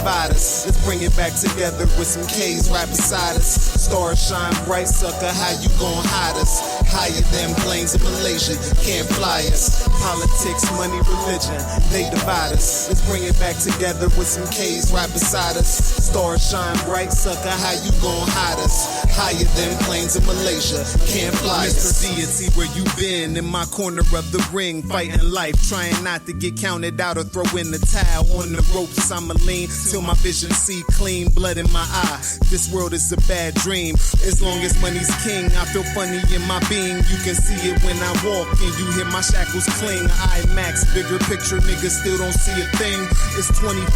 divide us. Let's bring it back together with some K's right beside us. Stars shine bright, sucker, how you gon' hide us? Higher than planes in Malaysia, can't fly us. Politics, money, religion, they divide us. Let's bring it back together with some K's right beside us. Stars shine bright, sucker, how you gon' hide us? Higher than planes in Malaysia, can't fly us. Mr. Deity, where you been? In my corner of the ring, fighting life, trying not to get counted out or throw in the towel. On the ropes, I'ma lean till my vision see clean, blood in my eye. This world is a bad dream. As long as money's king, I feel funny in my being. You can see it when I walk and you hear my shackles cling. IMAX, bigger picture, niggas still don't see a thing. It's 2014,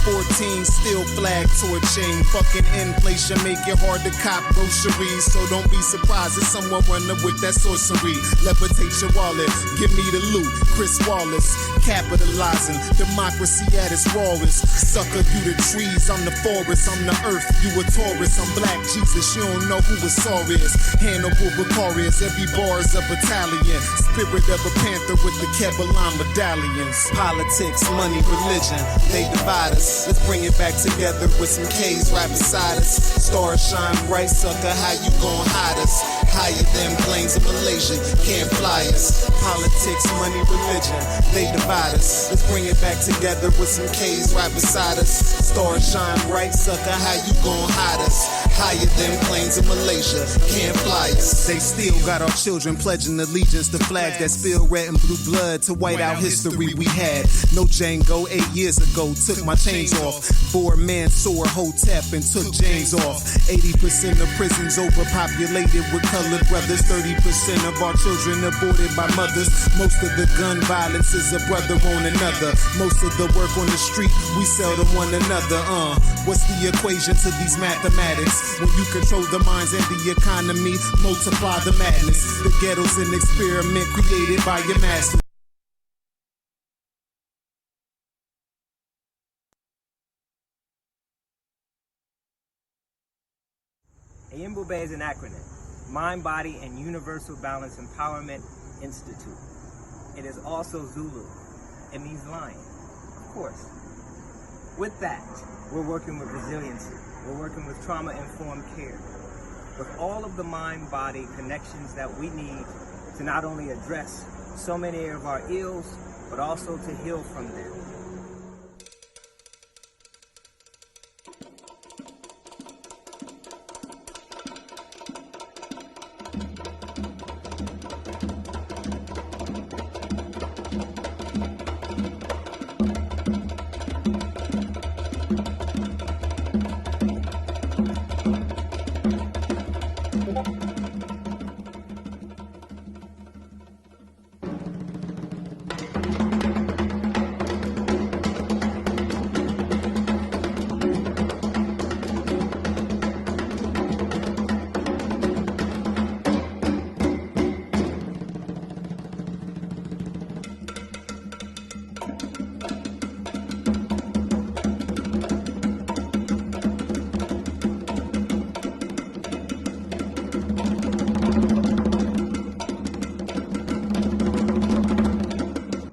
still flag torching. Fucking inflation make it hard to cop groceries. So don't be surprised if someone run up with that sorcery. Levitate your wallet, give me the loot. Chris Wallace, capitalizing, democracy at its rawest. Sucker, you the trees, I'm the forest, I'm the earth, you a Taurus, I'm Black Jesus, you don't know who a Saw is. Hannibal Vicarious, every bar is a battalion. Spirit of a panther with the Kebbalan medallions. Politics, money, religion, they divide us. Let's bring it back together with some K's right beside us. Stars shine bright, sucker, how you gon' hide us? Higher than planes in Malaysia, can't fly us. Politics, money, religion, they divide us. Let's bring it back together with some K's right beside us. Stars shine bright, sucker, how you gon' hide us? Higher than planes in Malaysia, can't fly us. They still got our children pledging allegiance to flags that spill red and blue blood to white out history we had. No Django, 8 years ago, took my chains off. 4-man sore Hotep and took James off. 80% of prisons overpopulated with colored brothers. 30% of our children aborted by mothers. Most of the gun violence is a brother on another. Most of the work on the street we sell to one another. What's the equation to these mathematics? When you control the minds and the economy, multiply the madness. The ghetto's an experiment created by your masters. Ayimbobe is an acronym. Mind, Body, and Universal Balance Empowerment Institute. It is also Zulu. It means lion, of course. With that, we're working with resiliency. We're working with trauma-informed care. With all of the mind-body connections that we need to not only address so many of our ills, but also to heal from them.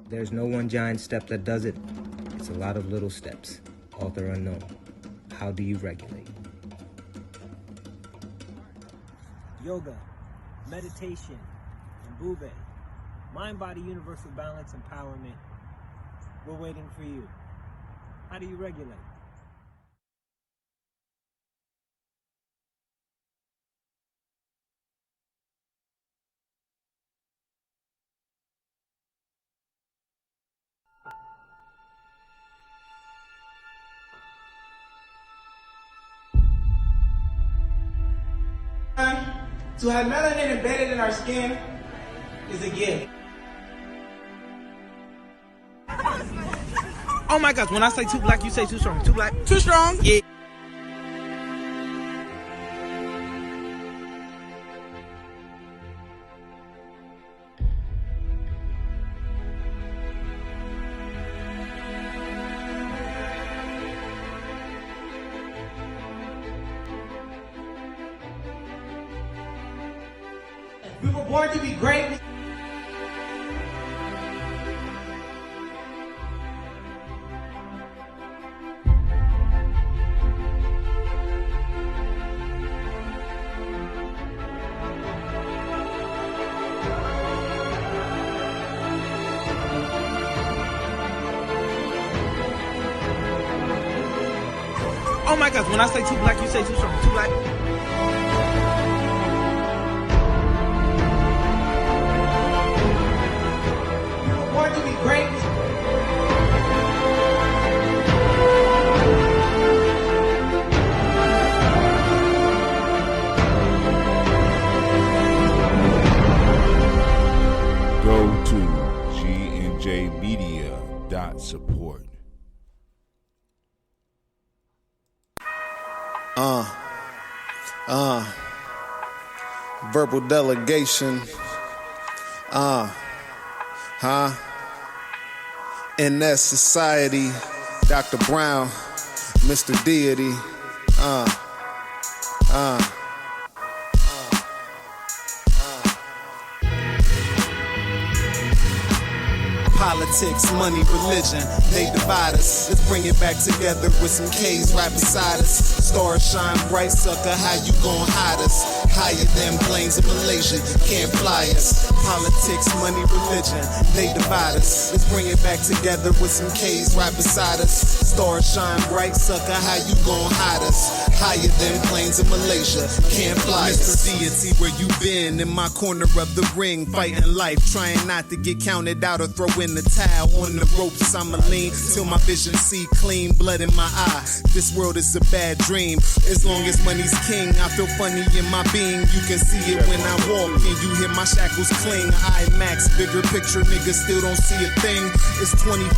There's no one giant step that does it. It's a lot of little steps. Author unknown. How do you regulate? Yoga, meditation, and Bube. Mind, Body, Universal Balance, Empowerment. We're waiting for you. How do you regulate? To have melanin embedded in our skin is a gift. Oh my gosh, when I say too black, you say too strong. Too black? Too strong? Yeah. We were born to be great. Oh my gosh, when I say too black, you say too strong. Too black. You were born to be great. Go to gnjmedia.support. Verbal delegation. In that society, Dr. Brown, Mr. Deity. Politics, money, religion, they divide us. Let's bring it back together with some K's right beside us. Stars shine bright, sucker, how you gon' hide us? Higher than planes in Malaysia, can't fly us. Politics, money, religion, they divide us. Let's bring it back together with some K's right beside us. Stars shine bright, sucker, how you gon' hide us? Higher than planes in Malaysia, can't fly us. Mr. Deity, where you been? In my corner of the ring, fighting life, trying not to get counted out or throw in the towel. On the ropes, I'ma lean till my vision see clean, blood in my eye. This world is a bad dream. As long as money's king, I feel funny in my being. You can see it when I walk, and you hear my shackles cling. IMAX, bigger picture, niggas still don't see a thing. It's 2014,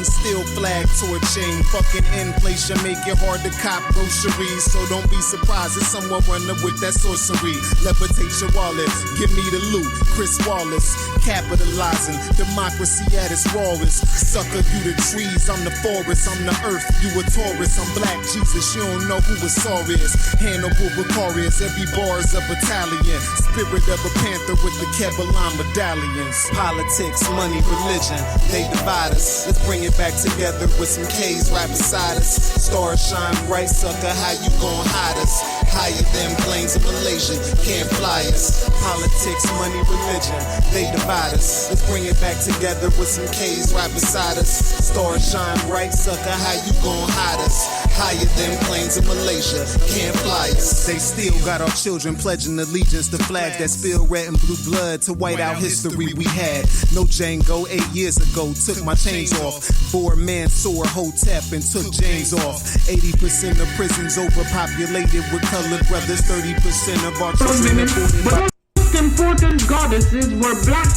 still flag torching. Fucking inflation make it hard to cop groceries, so don't be surprised if someone running with that sorcery. Levitate your wallet, give me the loot. Chris Wallace, capitalizing, democracy at its rawest. Sucker, you the trees, I'm the forest, I'm the earth, you a Taurus, I'm Black Jesus, you don't know who a Saw is. Hannibal Vicarious, every bar's a battalion. Spirit of a panther with the Kevlar medallions. Politics, money, religion, they divide us. Let's bring it back together with some K's right beside us. Stars shine bright, sucker, how you gon' hide us? Higher than planes in Malaysia, can't fly us. Politics, money, religion, they divide us. Let's bring it back together with some K's right beside us. Stars shine bright, sucker, how you gon' hide us? Higher than planes in Malaysia, can't fly us. They still got our children pledging allegiance to flags that spill red and blue blood to white out history we had. No Django 8 years ago, took my chains off. Bore Mansour, Hotep, and took James off. 80% of prisons overpopulated with colored brothers. 30% of our children aborted by most important goddesses were black,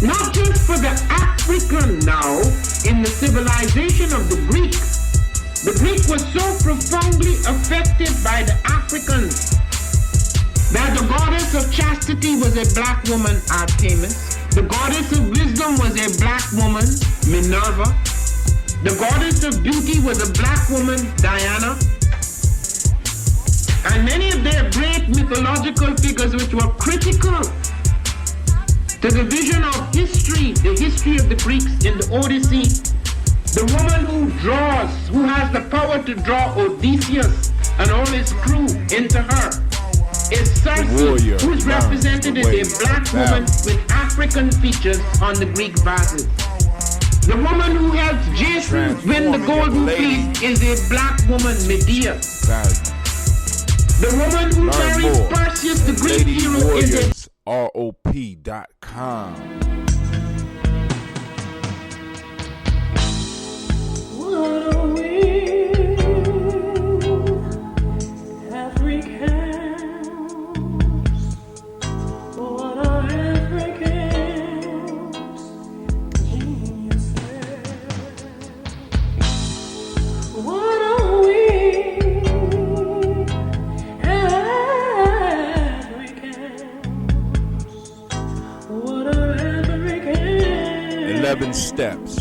not just for the African now, in the civilization of the Greek. The Greek was so profoundly affected by the Africans that the goddess of chastity was a black woman, Artemis. The goddess of wisdom was a black woman, Minerva. The goddess of beauty was a black woman, Diana. And many of their great mythological figures which were critical to the vision of history, the history of the Greeks in the Odyssey. The woman who draws, who has the power to draw Odysseus and all his crew into her, is Circe, who is represented as a black woman with African features on the Greek vases. The woman who helps Jason win the Golden Fleece is a black woman, Medea. The woman who marries Perseus, the Greek hero, is a ROP.com. What are we, Africans? What are Africans? Geniuses. What are we, Africans? What are Africans? 11 steps.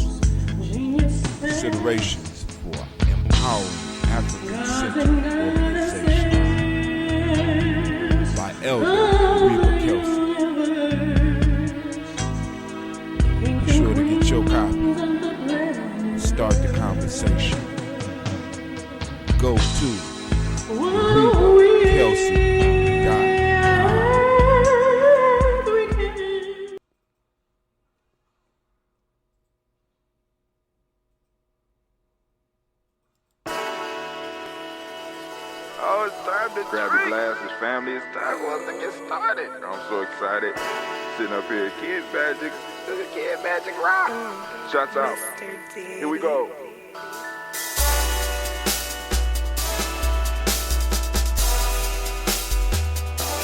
Considerations for empowering African-centered organizations by Elder Reba Kelsey. Be sure to get your copy. Start the conversation. Go to RebaKelsey.com. Oh, it's time to grab your glasses, family. It's time for us to get started. I'm so excited. Sitting up here, Kid Magic. Kid Magic Rock. Shots out. Here we go.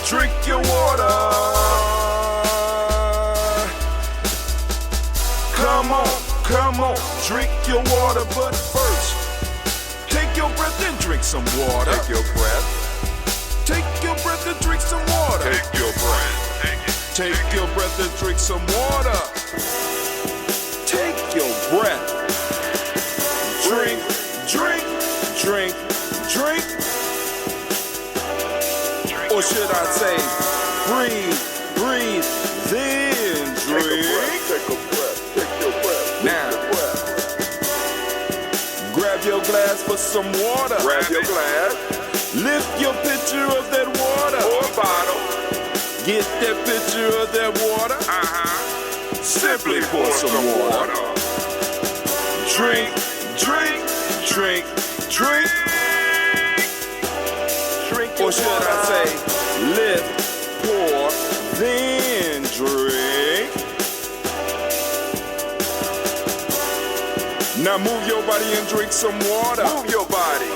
Drink your water. Come on, drink your water, but first, take your breath and drink some water. Take your breath. Take your breath and drink some water. Take your breath. Take your breath and drink some water. Take your breath. Drink, drink, drink, drink. Or should I say, breathe, then drink. Take a breath, take your breath. Now, grab your glass for some water. Grab your glass. Lift your pitcher of that water. Or bottle. Get that pitcher of that water. Simply pour some water. Drink, drink, drink, drink. Or should I say, lift, pour, then drink. Now move your body and drink some water. Move your body.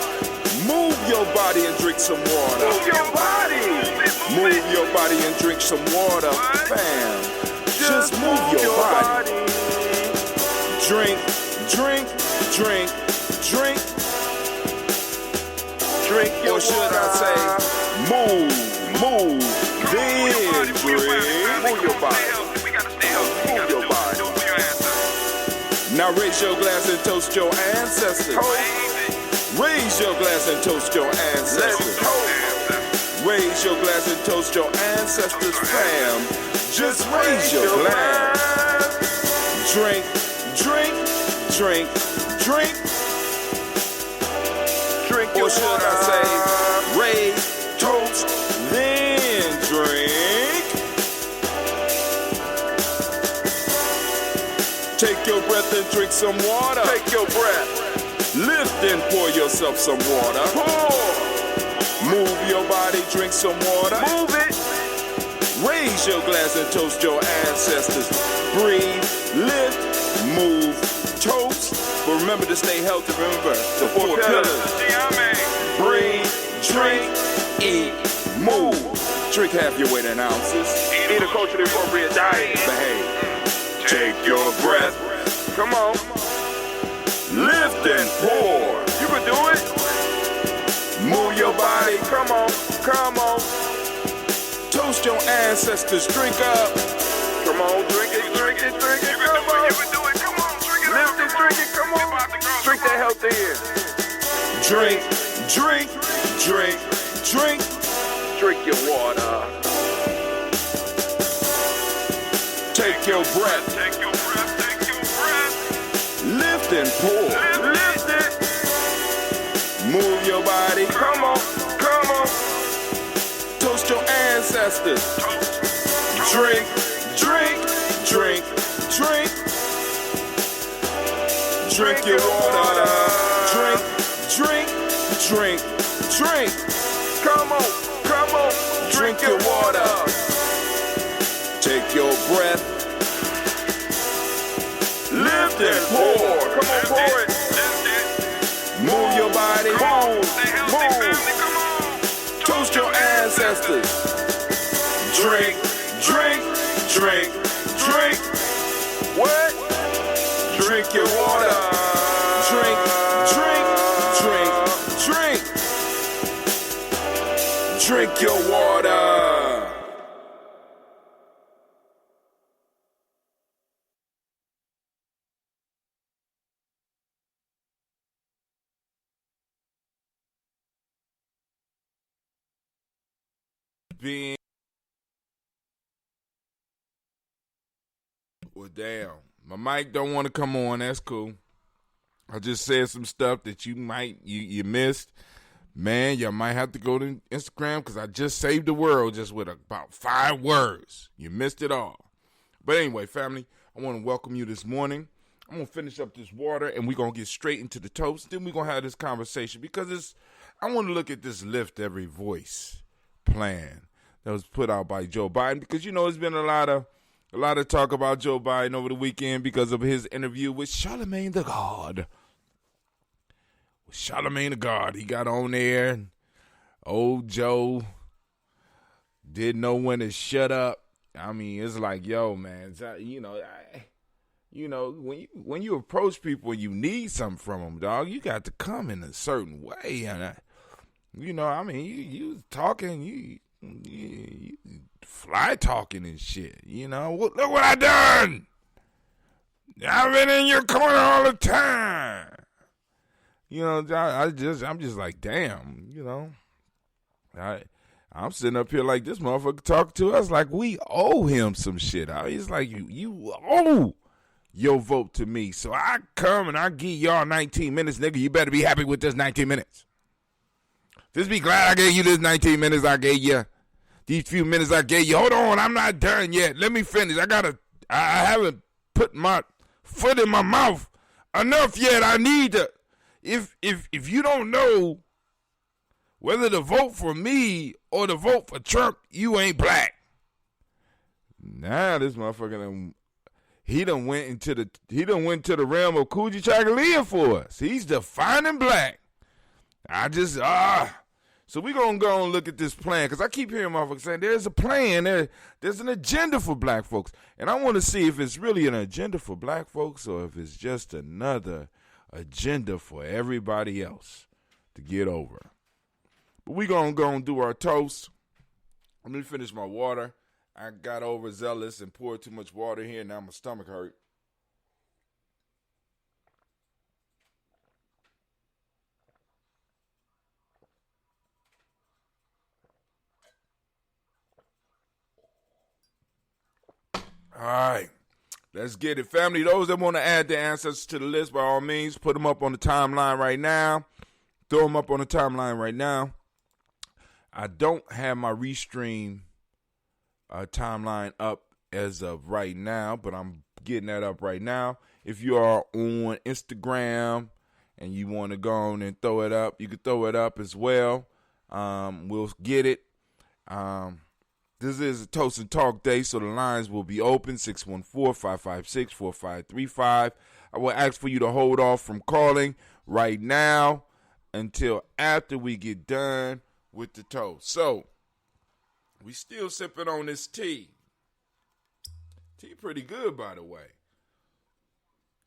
Move your body and drink some water. Move your body. Move your body and drink some water. Bam. Just move your body. Drink, drink, drink, drink. Drink your or should water. I say, move, then drink. Move your body. Move your body. Now raise your glass and toast your ancestors. Raise your glass and toast your ancestors. Raise your glass and toast your ancestors, fam. Just raise your glass. Drink, drink, drink, drink. Drink your or should water. I say, raise, toast, then drink. Take your breath and drink some water. Take your breath. Lift and pour yourself some water. Pour. Move your body, drink some water. Move it. Raise your glass and toast your ancestors. Breathe, lift, move, toast. But remember to stay healthy. Remember the four pillars. Gye-Nyame. Breathe, drink, eat, move. Drink half your weight in ounces. Eat a culturally appropriate diet. Behave. Take your breath. Come on. Lift and pour. You can do it. Move your body. Come on. Come on. Toast your ancestors. Drink up. Come on. Drink it. Drink it. Drink it. Come on. You can do it. Come on. Drink it. Lift it. Drink it. Come on. Drink that health in. Drink. Drink. Drink. Drink. Drink your water. Take your breath. Take your breath. Take your breath. Lift and pour. Lift it. Move your body. Come on. Come on. Toast your ancestors. Drink. Drink. Drink. Drink. Drink your water. Drink. Drink. Drink. Drink. Come on. Come on. Drink your water. Take your breath. Lift and pour. Come on, pour it. Move your body. Move. Toast your ancestors. Drink, drink, drink, drink. What? Drink your water. Drink, drink, drink, drink. Drink your water. Being well, damn, my mic don't want to come on. That's cool. I just said some stuff that you missed. Man, y'all might have to go to Instagram because I just saved the world just with about 5 words. You missed it all. But anyway, family, I want to welcome you this morning I'm going to finish up this water, and we're going to get straight into the toast. Then we're going to have this conversation because I want to look at this Lift Every Voice plan that was put out by Joe Biden because, there's been a lot of talk about Joe Biden over the weekend because of his interview with Charlemagne the God. He got on there, and old Joe didn't know when to shut up. I mean, it's like, yo, man, when you approach people and you need something from them, dog, you got to come in a certain way. And, you talking, you fly talking and shit. Look what I done. I've been in your corner all the time. I'm just like, damn, I'm sitting up here like this motherfucker talking to us like we owe him some shit. He's like, you owe your vote to me. So I come and I give y'all 19 minutes, nigga. You better be happy with this 19 minutes. Just be glad I gave you this 19 minutes I gave you. These few minutes I gave you. Hold on, I'm not done yet. Let me finish. I haven't put my foot in my mouth enough yet. I need to. If you don't know whether to vote for me or to vote for Trump, you ain't black. Now this motherfucker done went to the realm of Coogee Chagalia for us. He's defining black. So we gonna go and look at this plan because I keep hearing motherfuckers saying there's a plan, there's an agenda for black folks, and I want to see if it's really an agenda for black folks or if it's just another agenda for everybody else to get over. But we gonna go and do our toast. Let me finish my water. I got overzealous and poured too much water here. Now my stomach hurt. All right, let's get it, family. Those that want to add their ancestors to the list, by all means, put them up on the timeline right now. Throw them up on the timeline right now. I don't have my Restream timeline up as of right now, but I'm getting that up right now. If you are on Instagram and you want to go on and throw it up, you can throw it up as well. We'll get it. This is a Toast and Talk day, so the lines will be open, 614-556-4535. I will ask for you to hold off from calling right now until after we get done with the toast. So, we still sipping on this tea. Tea pretty good, by the way.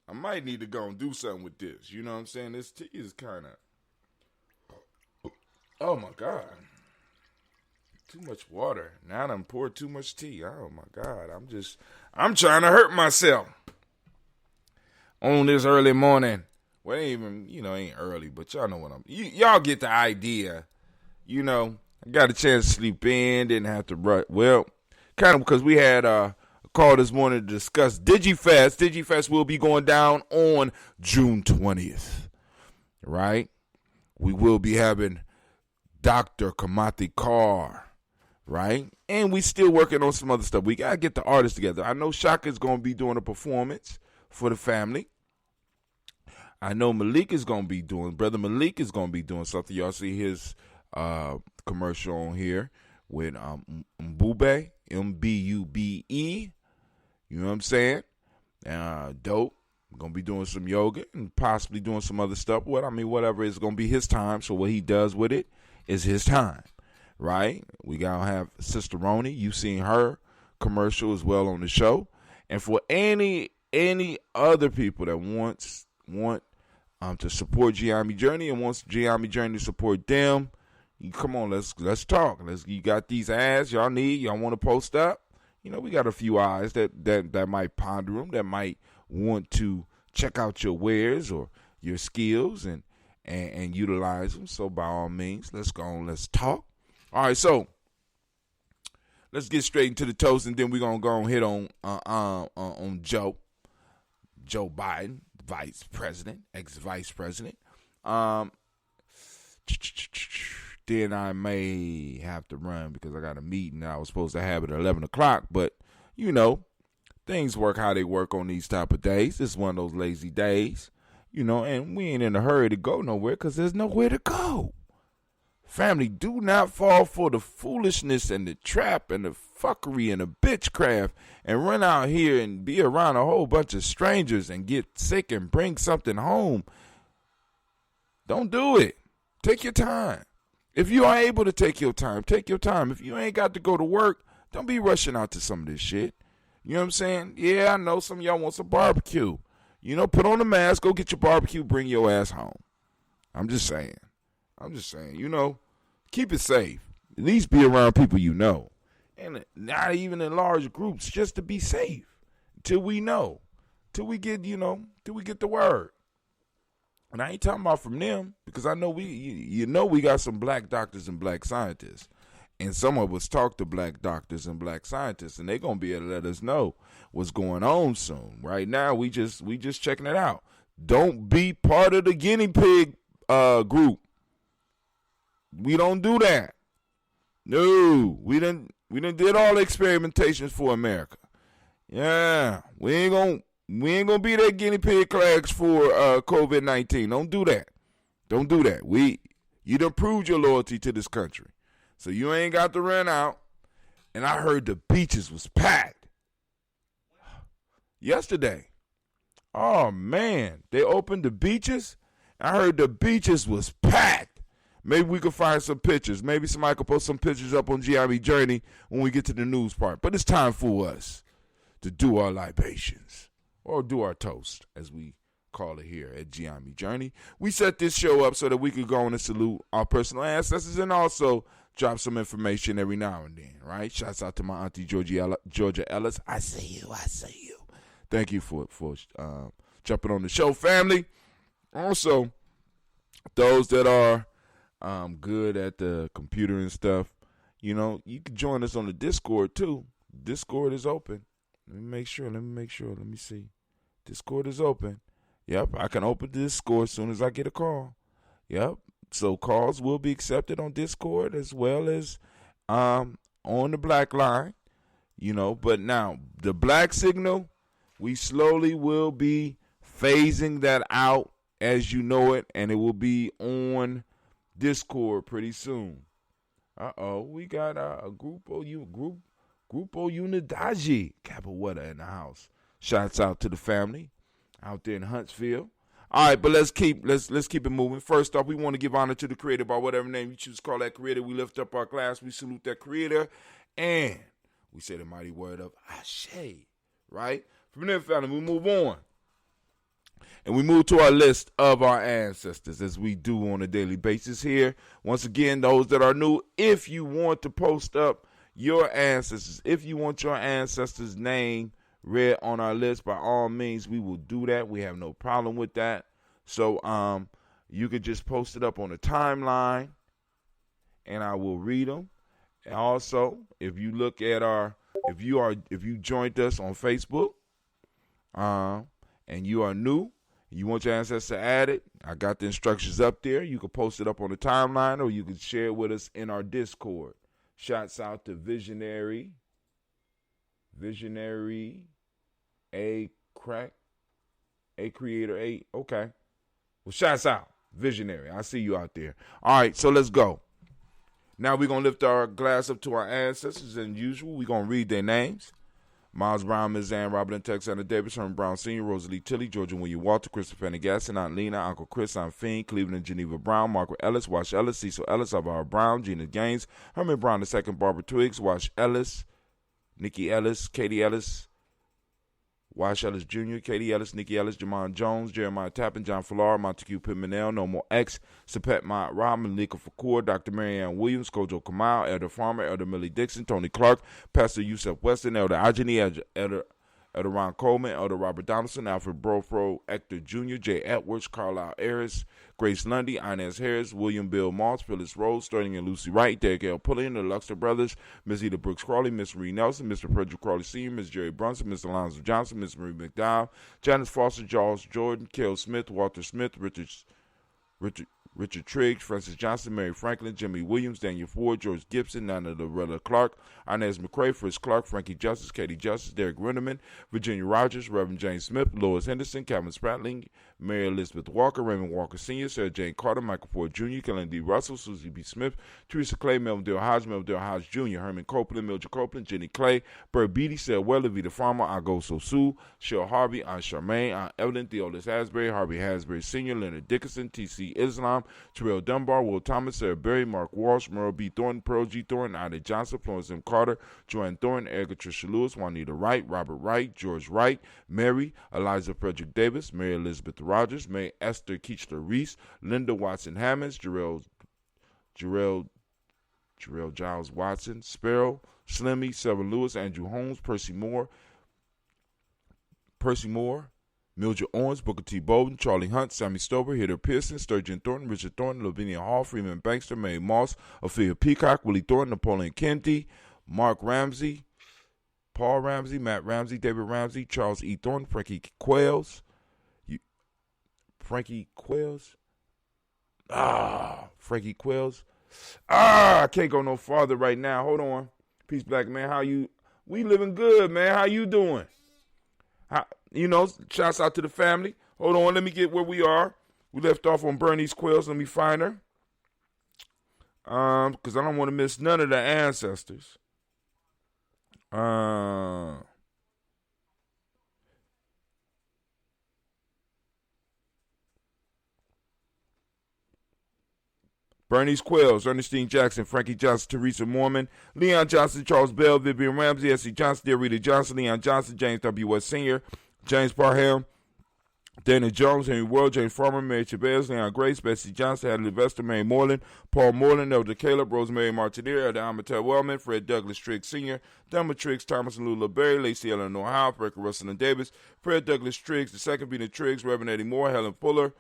I might need to go and do something with this. You know what I'm saying? This tea is kind of... Oh, my God. Too much water. Now I done poured too much tea. Oh, my God. I'm trying to hurt myself on this early morning. Well, it ain't even, ain't early, but y'all know what y'all get the idea. I got a chance to sleep in, didn't have to rush. Well, kind of because we had a call this morning to discuss DigiFest. DigiFest will be going down on June 20th, right? We will be having Dr. Kamati Carr, right? And we still working on some other stuff. We got to get the artists together. I know Shaka's going to be doing a performance for the family. I know Brother Malik is going to be doing something. Y'all see his commercial on here with Mbube, M-B-U-B-E. You know what I'm saying? Dope. Going to be doing some yoga and possibly doing some other stuff. Whatever is going to be his time. So what he does with it is his time, right? We going to have Sister Roni. You've seen her commercial as well on the show. And for any other people that want to support Gye-Nyame Journey and wants Gye-Nyame Journey to support them, come on, let's talk. You got these ads y'all want to post up. We got a few eyes that might ponder them, that might want to check out your wares or your skills and utilize them. So by all means, let's go on, let's talk. All right, so let's get straight into the toast, and then we're gonna go and hit on Joe Biden, ex-vice president. Then I may have to run because I got a meeting that I was supposed to have at 11 o'clock. But, things work how they work on these type of days. It's one of those lazy days, and we ain't in a hurry to go nowhere because there's nowhere to go. Family, do not fall for the foolishness and the trap and the fuckery and the bitchcraft and run out here and be around a whole bunch of strangers and get sick and bring something home. Don't do it. Take your time. If you are able to take your time, take your time. If you ain't got to go to work, don't be rushing out to some of this shit. You know what I'm saying? Yeah, I know some of y'all want some barbecue. Put on a mask, go get your barbecue, bring your ass home. I'm just saying, keep it safe. At least be around people you know. And not even in large groups, just to be safe. Till we know. Till we get the word. And I ain't talking about from them, because I know we got some black doctors and black scientists. And some of us talk to black doctors and black scientists, and they're going to be able to let us know what's going on soon. Right now, we just checking it out. Don't be part of the guinea pig group. We don't do that. No, we done did all the experimentations for America. Yeah, we ain't gonna be that guinea pig class for COVID-19. Don't do that. Don't do that. You done proved your loyalty to this country, so you ain't got to run out. And I heard the beaches was packed yesterday. Oh man, they opened the beaches. I heard the beaches was packed. Maybe we could find some pictures. Maybe somebody could post some pictures up on Gye-Nyame Journey when we get to the news part. But it's time for us to do our libations, or do our toast, as we call it here at Gye-Nyame Journey. We set this show up so that we could go on and salute our personal ancestors and also drop some information every now and then, right? Shouts out to my auntie Georgia Ellis. I see you. Thank you for jumping on the show, family. Also, those that are good at the computer and stuff, you can join us on the Discord too. Discord is open. Let me make sure. Let me see. Discord is open. Yep, I can open the Discord as soon as I get a call. Yep. So calls will be accepted on Discord as well as on the black line. But now the black signal, we slowly will be phasing that out as you know it, and it will be on Discord pretty soon. We got a Grupo Unidade Capoeira in the house. Shouts out to the family out there in Huntsville. All right, but let's keep it moving. First off, we want to give honor to the creator by whatever name you choose to call that creator. We lift up our glass, we salute that creator, and we say the mighty word of Ashe, right? From there, family, we move on. And we move to our list of our ancestors, as we do on a daily basis here. Once again, those that are new, if you want to post up your ancestors, if you want your ancestors' name read on our list, by all means, we will do that. We have no problem with that. So you could just post it up on the timeline, and I will read them. And also, if you look at if you joined us on Facebook, and you are new, you want your ancestors added, I got the instructions up there. You can post it up on the timeline, or you can share it with us in our Discord. Shouts out to Visionary, A Creator 8. Okay. Well, shouts out, Visionary. I see you out there. All right, so let's go. Now we're going to lift our glass up to our ancestors. As usual, we're going to read their names. Miles Brown, Ms. Ann, Robert and Texana Davis, Herman Brown Sr., Rosalie Tilley, Georgia William Walter, Christopher Gasson, Aunt Lena, Uncle Chris, Aunt Fiend, Cleveland and Geneva Brown, Margaret Ellis, Wash Ellis, Cecil Ellis, Alvaro Brown, Gina Gaines, Herman Brown II, Barbara Twiggs, Wash Ellis, Nikki Ellis, Katie Ellis, Wash Ellis Jr., Katie Ellis, Nikki Ellis, Jamon Jones, Jeremiah Tappan, John Fallar, Montague Pimenel, No More X, Sapet Mott Rob, Malika Fakur, Dr. Marianne Williams, Kojo Kamal, Elder Farmer, Elder Millie Dixon, Tony Clark, Pastor Yusef Weston, Elder Ajani, Elder Ron Coleman, Elder Robert Donaldson, Alfred Brofro, Hector Jr., Jay Edwards, Carlisle Harris, Grace Lundy, Inez Harris, William Bill Moss, Phyllis Rose, Sterling and Lucy Wright, Derek L. Pulliam, the Luxor Brothers, Miss Eda Brooks Crawley, Miss Marie Nelson, Mr. Frederick Crawley Sr., Miss Jerry Brunson, Mr. Alonzo Johnson, Miss Marie McDowell, Janice Foster, Charles Jordan, Kel Smith, Walter Smith, Richard Triggs, Francis Johnson, Mary Franklin, Jimmy Williams, Daniel Ford, George Gibson, Nana Loretta Clark, Inez McCrae, Fritz Clark, Frankie Justice, Katie Justice, Derek Renderman, Virginia Rogers, Reverend James Smith, Lois Henderson, Calvin Spratling, Mary Elizabeth Walker, Raymond Walker Sr., Sarah Jane Carter, Michael Ford Jr., Kellen D. Russell, Susie B. Smith, Teresa Clay, Melvin Dale Hodge Jr., Herman Copeland, Mildred Copeland, Jenny Clay, Bert Beatty, Sarah Weller, Vita Farmer, Agoso Sue, Cheryl Harvey, Aunt Charmaine, Aunt Evelyn, Theodis Hasbury, Harvey Hasbury Sr., Leonard Dickinson, T.C. Islam, Terrell Dunbar, Will Thomas, Sarah Berry, Mark Walsh, Merle B. Thornton, Pearl G. Thornton, Ida Johnson, Florence M. Carter, Joanne Thornton, Erica Tricia Lewis, Juanita Wright, Robert Wright, George Wright, Mary, Eliza Frederick Davis, Mary Elizabeth Rogers, May Esther Keechler Reese, Linda Watson Hammonds, Jarrell Giles Watson, Sparrow, Slimmy, Sarah Lewis, Andrew Holmes, Percy Moore, Mildred Owens, Booker T. Bowden, Charlie Hunt, Sammy Stover, Hitter Pearson, Sturgeon Thornton, Richard Thornton, Lavinia Hall, Freeman Bankster, Mary Moss, Ophelia Peacock, Willie Thornton, Napoleon Kennedy, Mark Ramsey, Paul Ramsey, Matt Ramsey, David Ramsey, Charles E. Thornton, Frankie Quails, I can't go no farther right now. Hold on. Peace, black man. How you? We living good, man. How you doing? Shouts out to the family. Hold on, let me get where we are. We left off on Bernice Quills. Let me find her. Because I don't want to miss none of the ancestors. Bernice Quells, Ernestine Jackson, Frankie Johnson, Teresa Mormon, Leon Johnson, Charles Bell, Vivian Ramsey, S.C. Johnson, Dear Rita Johnson, Leon Johnson, James W. S. Sr., James Parham, Dana Jones, Henry World, James Farmer, Mary Chavez, Leon Grace, Betsy Johnson, Hadley Vester, Mary Moreland, Paul Moreland, Elder Caleb, Rosemary Martineer, Elder Amateur Wellman, Fred Douglas Triggs Sr., Delma Triggs, Thomas and Lula Berry, Lacey Eleanor Howe, Brecker Russell and Davis, Fred Douglas Triggs, the second Peter Triggs, Reverend Eddie Moore, Helen Fuller,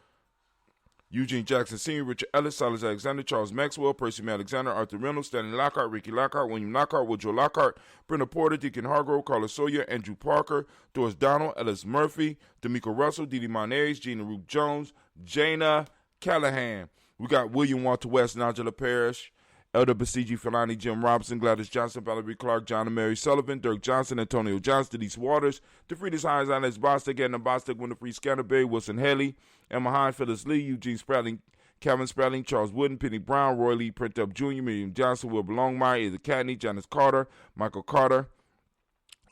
Eugene Jackson Sr., Richard Ellis, Silas Alexander, Charles Maxwell, Percy M. Alexander, Arthur Reynolds, Stanley Lockhart, Ricky Lockhart, William Lockhart, Woodrow Lockhart, Brenda Porter, Deacon Hargrove, Carlos Sawyer, Andrew Parker, Doris Donald, Ellis Murphy, D'Amico Russell, Didi Monares, Gina Ruth Jones, Jana Callahan. We got William Walter West, Nigella Parrish, Elder Basiji Filani, Jim Robinson, Gladys Johnson, Valerie Clark, John and Mary Sullivan, Dirk Johnson, Antonio Johnson, Denise Waters, DeFridas Hines, Alex Bostic, Edna Bostic, Winifred Scatterberry, Wilson Haley, Emma Hine, Phyllis Lee, Eugene Spratling, Calvin Spratling, Charles Wooden, Penny Brown, Roy Lee, Print Up Jr., Miriam Johnson, Wilbur Longmire, Either Catney, Janice Carter, Michael Carter,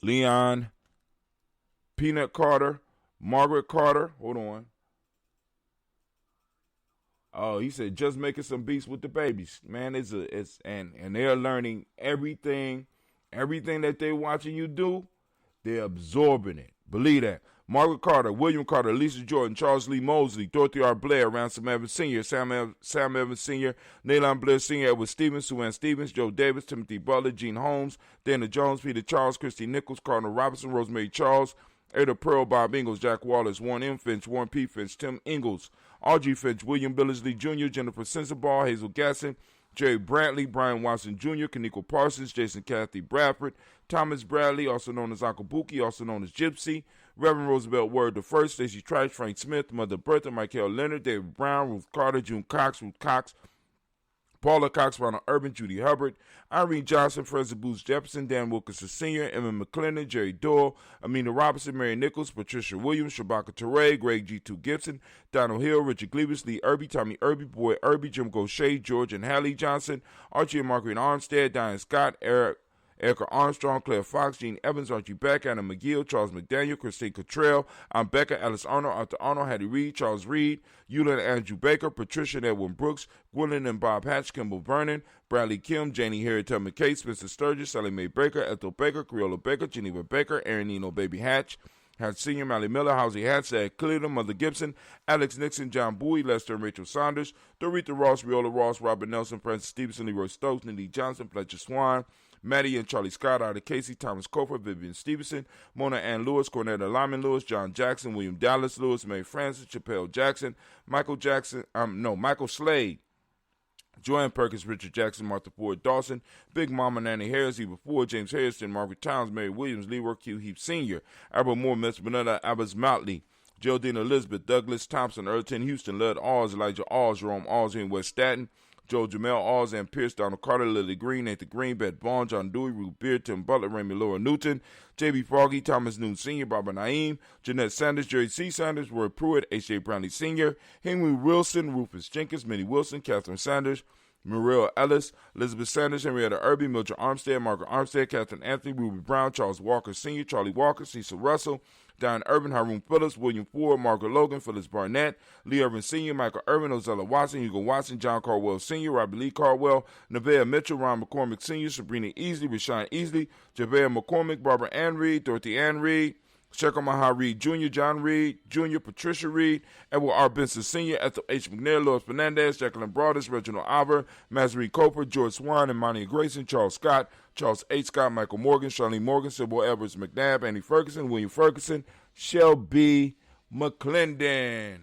Leon, Peanut Carter, Margaret Carter, hold on. Oh, he said just making some beats with the babies. Man, and they're learning everything that they're watching you do, they're absorbing it. Believe that. Margaret Carter, William Carter, Lisa Jordan, Charles Lee Mosley, Dorothy R. Blair, Ransom Evans Sr., Sam Evans Sr., Nayland Blair Sr., Edward Stevens, Sue Ann Stevens, Joe Davis, Timothy Butler, Gene Holmes, Dana Jones, Peter Charles, Christy Nichols, Cardinal Robinson, Rosemary Charles, Ada Pearl, Bob Ingalls, Jack Wallace, Warren M. Finch, Warren P. Finch, Tim Ingalls, Audrey Finch, William Billingsley Jr., Jennifer Sensabaugh, Hazel Gasson, Jerry Brantley, Brian Watson Jr., Kaniko Parsons, Jason Kathy Bradford, Thomas Bradley, also known as Uncle Buki, also known as Gypsy, Reverend Roosevelt Word I, Stacey Trice, Frank Smith, Mother Bertha, Michael Leonard, David Brown, Ruth Carter, June Cox, Ruth Cox, Paula Cox, Ronald Urban, Judy Hubbard, Irene Johnson, Fraser Booth Jefferson, Dan Wilkinson Sr., Emma McClendon, Jerry Doyle, Amina Robinson, Mary Nichols, Patricia Williams, Shabaka Teray, Greg G2 Gibson, Donald Hill, Richard Glebus, Lee Irby, Tommy Irby, Boy Irby, Jim Gaucher, George and Hallie Johnson, Archie and Margaret Armstead, Diane Scott, Erica Armstrong, Claire Fox, Gene Evans, Archie Beck, Anna McGill, Charles McDaniel, Christine Cottrell, I'm Becca, Alice Arnold, Arthur Arnold, Hattie Reed, Charles Reed, Eula and Andrew Baker, Patricia and Edwin Brooks, Gwendolyn and Bob Hatch, Kimball Vernon, Bradley Kim, Janie Harriet McKay, Spencer Sturgis, Sally Mae Baker, Ethel Baker, Creola Baker, Geneva Baker, Aaron Nino Baby Hatch, Hatch Sr., Mally Miller, Housie Hatch, Ed Cleveland, Mother Gibson, Alex Nixon, John Bowie, Lester and Rachel Saunders, Dorita Ross, Viola Ross, Robert Nelson, Francis Stevenson, Leroy Stokes, Nadine Johnson, Fletcher Swan, Maddie and Charlie Scott, Ida Casey, Thomas Cofer, Vivian Stevenson, Mona Ann Lewis, Cornetta Lyman Lewis, John Jackson, William Dallas Lewis, Mae Francis, Chappelle Jackson, Michael Slade, Joanne Perkins, Richard Jackson, Martha Ford Dawson, Big Mama Nanny Harris, Eva Ford, James Harrison, Margaret Towns, Mary Williams, Leroy Q. Heap Sr., Albert Moore, Miss Benetta, Abbas Motley, Geraldine Elizabeth, Douglas Thompson, Earlton Houston, Lud Alls, Elijah Alls, Jerome Alls in West Staten, Joe Jamel Alls, and Pierce, Donald Carter, Lily Green, Nathan Green, Beth Bond, John Dewey, Ruth Beard, Tim Butler, Raymond Laura Newton, J.B. Froggy, Thomas Noon Sr., Barbara Naeem, Jeanette Sanders, Jerry C. Sanders, Roy Pruitt, H.J. Brownlee Sr., Henry Wilson, Rufus Jenkins, Minnie Wilson, Catherine Sanders, Muriel Ellis, Elizabeth Sanders, Henrietta Irby, Mildred Armstead, Margaret Armstead, Catherine Anthony, Ruby Brown, Charles Walker Sr., Charlie Walker, Cecil Russell, Diane Urban, Haroon Phillips, William Ford, Margaret Logan, Phyllis Barnett, Lee Urban Sr., Michael Urban, Ozella Watson, Hugo Watson, John Caldwell Sr., Robbie Lee Caldwell, Nevaeh Mitchell, Ron McCormick Sr., Sabrina Easley, Rashawn Easley, Javea McCormick, Barbara Ann Reed, Dorothy Ann Reed, Shekhar Maha Reed Jr., John Reed Jr., Patricia Reed, Edward R. Benson Sr., Ethel H. McNair, Lois Fernandez, Jacqueline Broadus, Reginald Alver, Mazarie Coper, George Swan, and Monty Grayson, Charles Scott, Charles H. Scott, Michael Morgan, Charlene Morgan, Sybil Edwards McNabb, Annie Ferguson, William Ferguson, Shelby McClendon.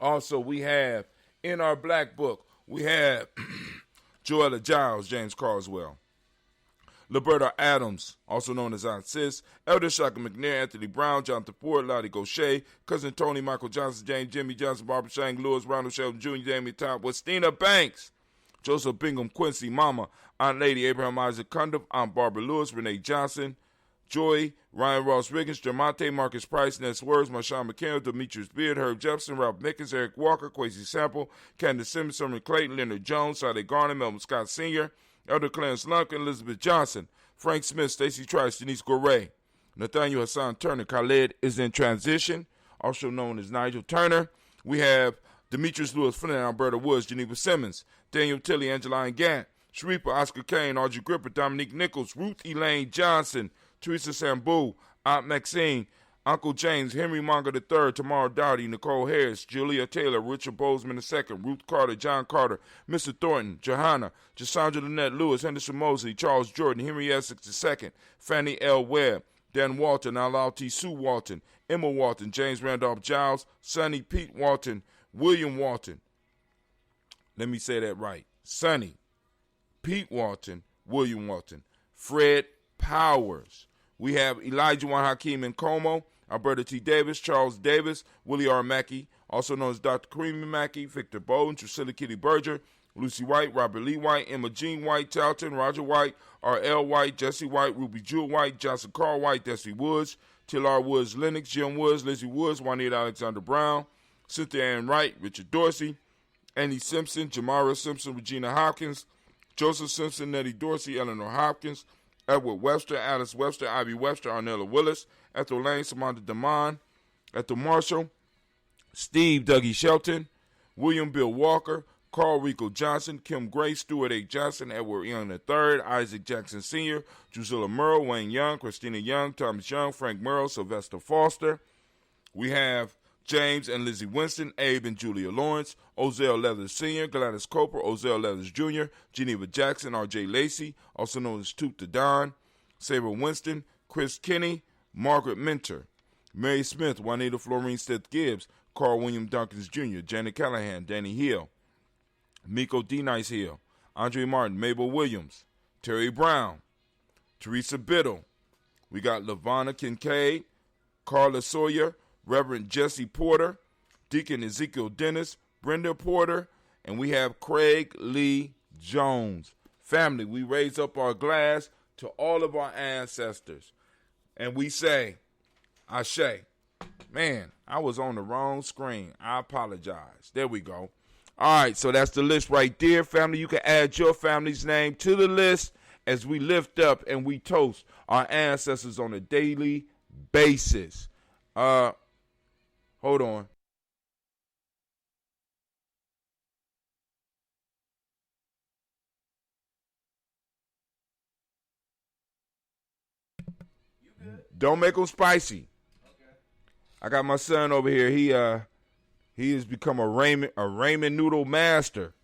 Also, we have in our black book, we have Joella Giles, James Carswell, Liberta Adams, also known as Aunt Sis, Elder Shaka McNair, Anthony Brown, Jonathan Ford, Lottie Gaucher, Cousin Tony, Michael Johnson, James Jimmy Johnson, Barbara Shang, Lewis, Ronald Sheldon Jr., Jamie Top, Westina Banks, Joseph Bingham, Quincy, Mama, Aunt Lady, Abraham Isaac Cundiff, Aunt Barbara Lewis, Renee Johnson, Joy, Ryan Ross Riggins, Jermonte, Marcus Price, Ness Words, Marshawn McCarroll, Demetrius Beard, Herb Jefferson, Ralph Mickens, Eric Walker, Quasi Sample, Candace Simmons, Summer Clayton, Leonard Jones, Sade Garner, Melvin Scott Sr., Elder Clarence Lunk, Elizabeth Johnson, Frank Smith, Stacey Trice, Denise Goray, Nathaniel Hassan Turner. Khaled is in transition, also known as Nigel Turner. We have Demetrius Lewis Flynn, Alberta Woods, Geneva Simmons, Daniel Tilley, Angeline Gant, Sharifa Oscar Kane, Audrey Gripper, Dominique Nichols, Ruth Elaine Johnson, Teresa Sambu, Aunt Maxine, Uncle James, Henry Monga III, Tamara Dowdy, Nicole Harris, Julia Taylor, Richard Bozeman II, Ruth Carter, John Carter, Mr. Thornton, Johanna, Cassandra Lynette Lewis, Henderson Mosley, Charles Jordan, Henry Essex II, Fannie L. Webb, Dan Walton, Alal T. Sue Walton, Emma Walton, James Randolph Giles, Sonny Pete Walton, William Walton. Let me say that right. Sonny, Pete Walton, William Walton, Fred Powers. We have Elijah Juan Hakeem and Como, Alberta T. Davis, Charles Davis, Willie R. Mackey, also known as Dr. Kareem Mackey, Victor Bowden, Drusilla Kitty Berger, Lucy White, Robert Lee White, Emma Jean White, Talton, Roger White, R.L. White, Jesse White, Ruby Jewel White, Johnson Carl White, Desi Woods, Tillar Woods, Lennox, Jim Woods, Lizzie Woods, Juanita Alexander Brown, Cynthia Ann Wright, Richard Dorsey, Annie Simpson, Jamara Simpson, Regina Hopkins, Joseph Simpson, Nettie Dorsey, Eleanor Hopkins, Edward Webster, Alice Webster, Ivy Webster, Arnella Willis, Ethel Lane, Samantha Damon, Ethel Marshall, Steve Dougie Shelton, William Bill Walker, Carl Rico Johnson, Kim Gray, Stuart A. Johnson, Edward Young III, Isaac Jackson Sr., Drusilla Merle, Wayne Young, Christina Young, Thomas Young, Frank Merle, Sylvester Foster. We have James and Lizzie Winston, Abe and Julia Lawrence, Ozell Leathers Sr., Gladys Coper, Ozell Leathers Jr., Geneva Jackson, R.J. Lacey, also known as Toot the Don, Sabre Winston, Chris Kinney, Margaret Minter, Mary Smith, Juanita Florine Stith Gibbs, Carl William Dunkins Jr., Janet Callahan, Danny Hill, Miko D. Nice Hill, Andre Martin, Mabel Williams, Terry Brown, Teresa Biddle. We got LaVonna Kincaid, Carla Sawyer, Reverend Jesse Porter, Deacon Ezekiel Dennis, Brenda Porter, and we have Craig Lee Jones. Family, we raise up our glass to all of our ancestors, and we say, Ashe. Man, I was on the wrong screen. I apologize. There we go. All right, so that's the list right there, family. You can add your family's name to the list as we lift up and we toast our ancestors on a daily basis. Hold on. Don't make them spicy. Okay. I got my son over here. He has become a ramen noodle master.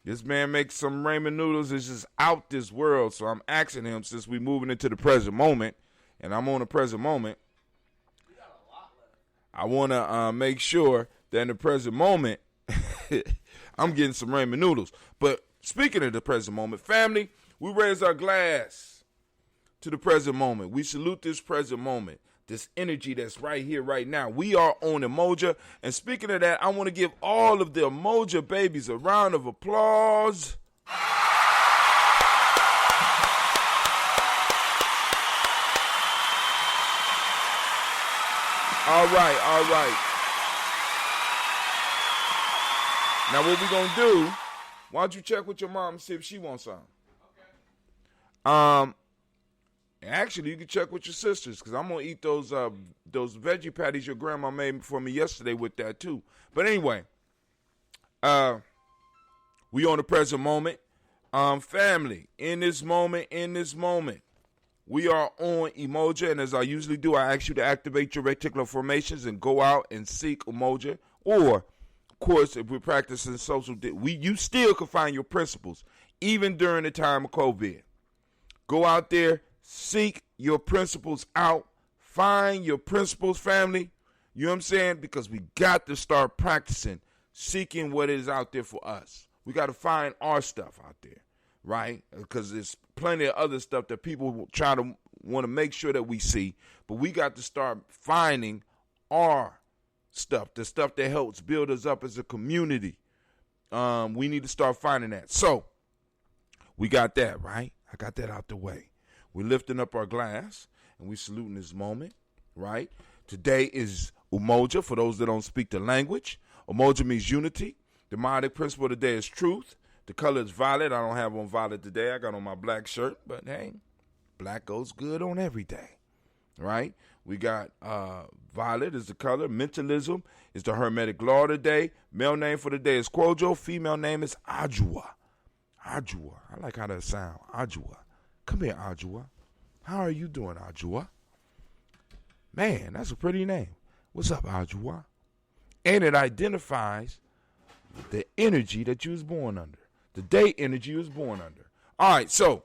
This man makes some ramen noodles. It's just out this world. So I'm asking him, since we moving into the present moment, and I'm on the present moment, I want to make sure that in the present moment, I'm getting some ramen noodles. But speaking of the present moment, family, we raise our glass to the present moment. We salute this present moment. this energy that's right here, right now. We are on Umoja. And speaking of that, I want to give all of the Umoja babies a round of applause. All right. Now what we going to do, why don't you check with your mom and see if she wants some? Okay. Actually, you can check with your sisters because I'm going to eat those veggie patties your grandma made for me yesterday with that too. But anyway, we on the present moment. Family, in this moment, we are on Umoja, and as I usually do, I ask you to activate your reticular formations and go out and seek Umoja. Or, of course, if we're practicing social, you still can find your principles, even during the time of COVID. Go out there, seek your principles out, find your principles, family. You know what I'm saying? Because we got to start practicing, seeking what is out there for us. We got to find our stuff out there, right? Because there's plenty of other stuff that people try to want to make sure that we see, but we got to start finding our stuff, the stuff that helps build us up as a community. We need to start finding that. So we got that, right? I got that out the way. We're lifting up our glass and we saluting this moment, right? Today is Umoja for those that don't speak the language. Umoja means unity. The modic principle of the day is truth. The color is violet. I don't have on violet today. I got on my black shirt, but hey, black goes good on every day, right? We got violet is the color. Mentalism is the hermetic law today. Male name for the day is Kwojo. Female name is Ajua. Ajua. I like how that sounds. Ajua. Come here, Ajua. How are you doing, Ajua? Man, that's a pretty name. What's up, Ajua? And it identifies the energy that you was born under. The day energy you was born under. All right, so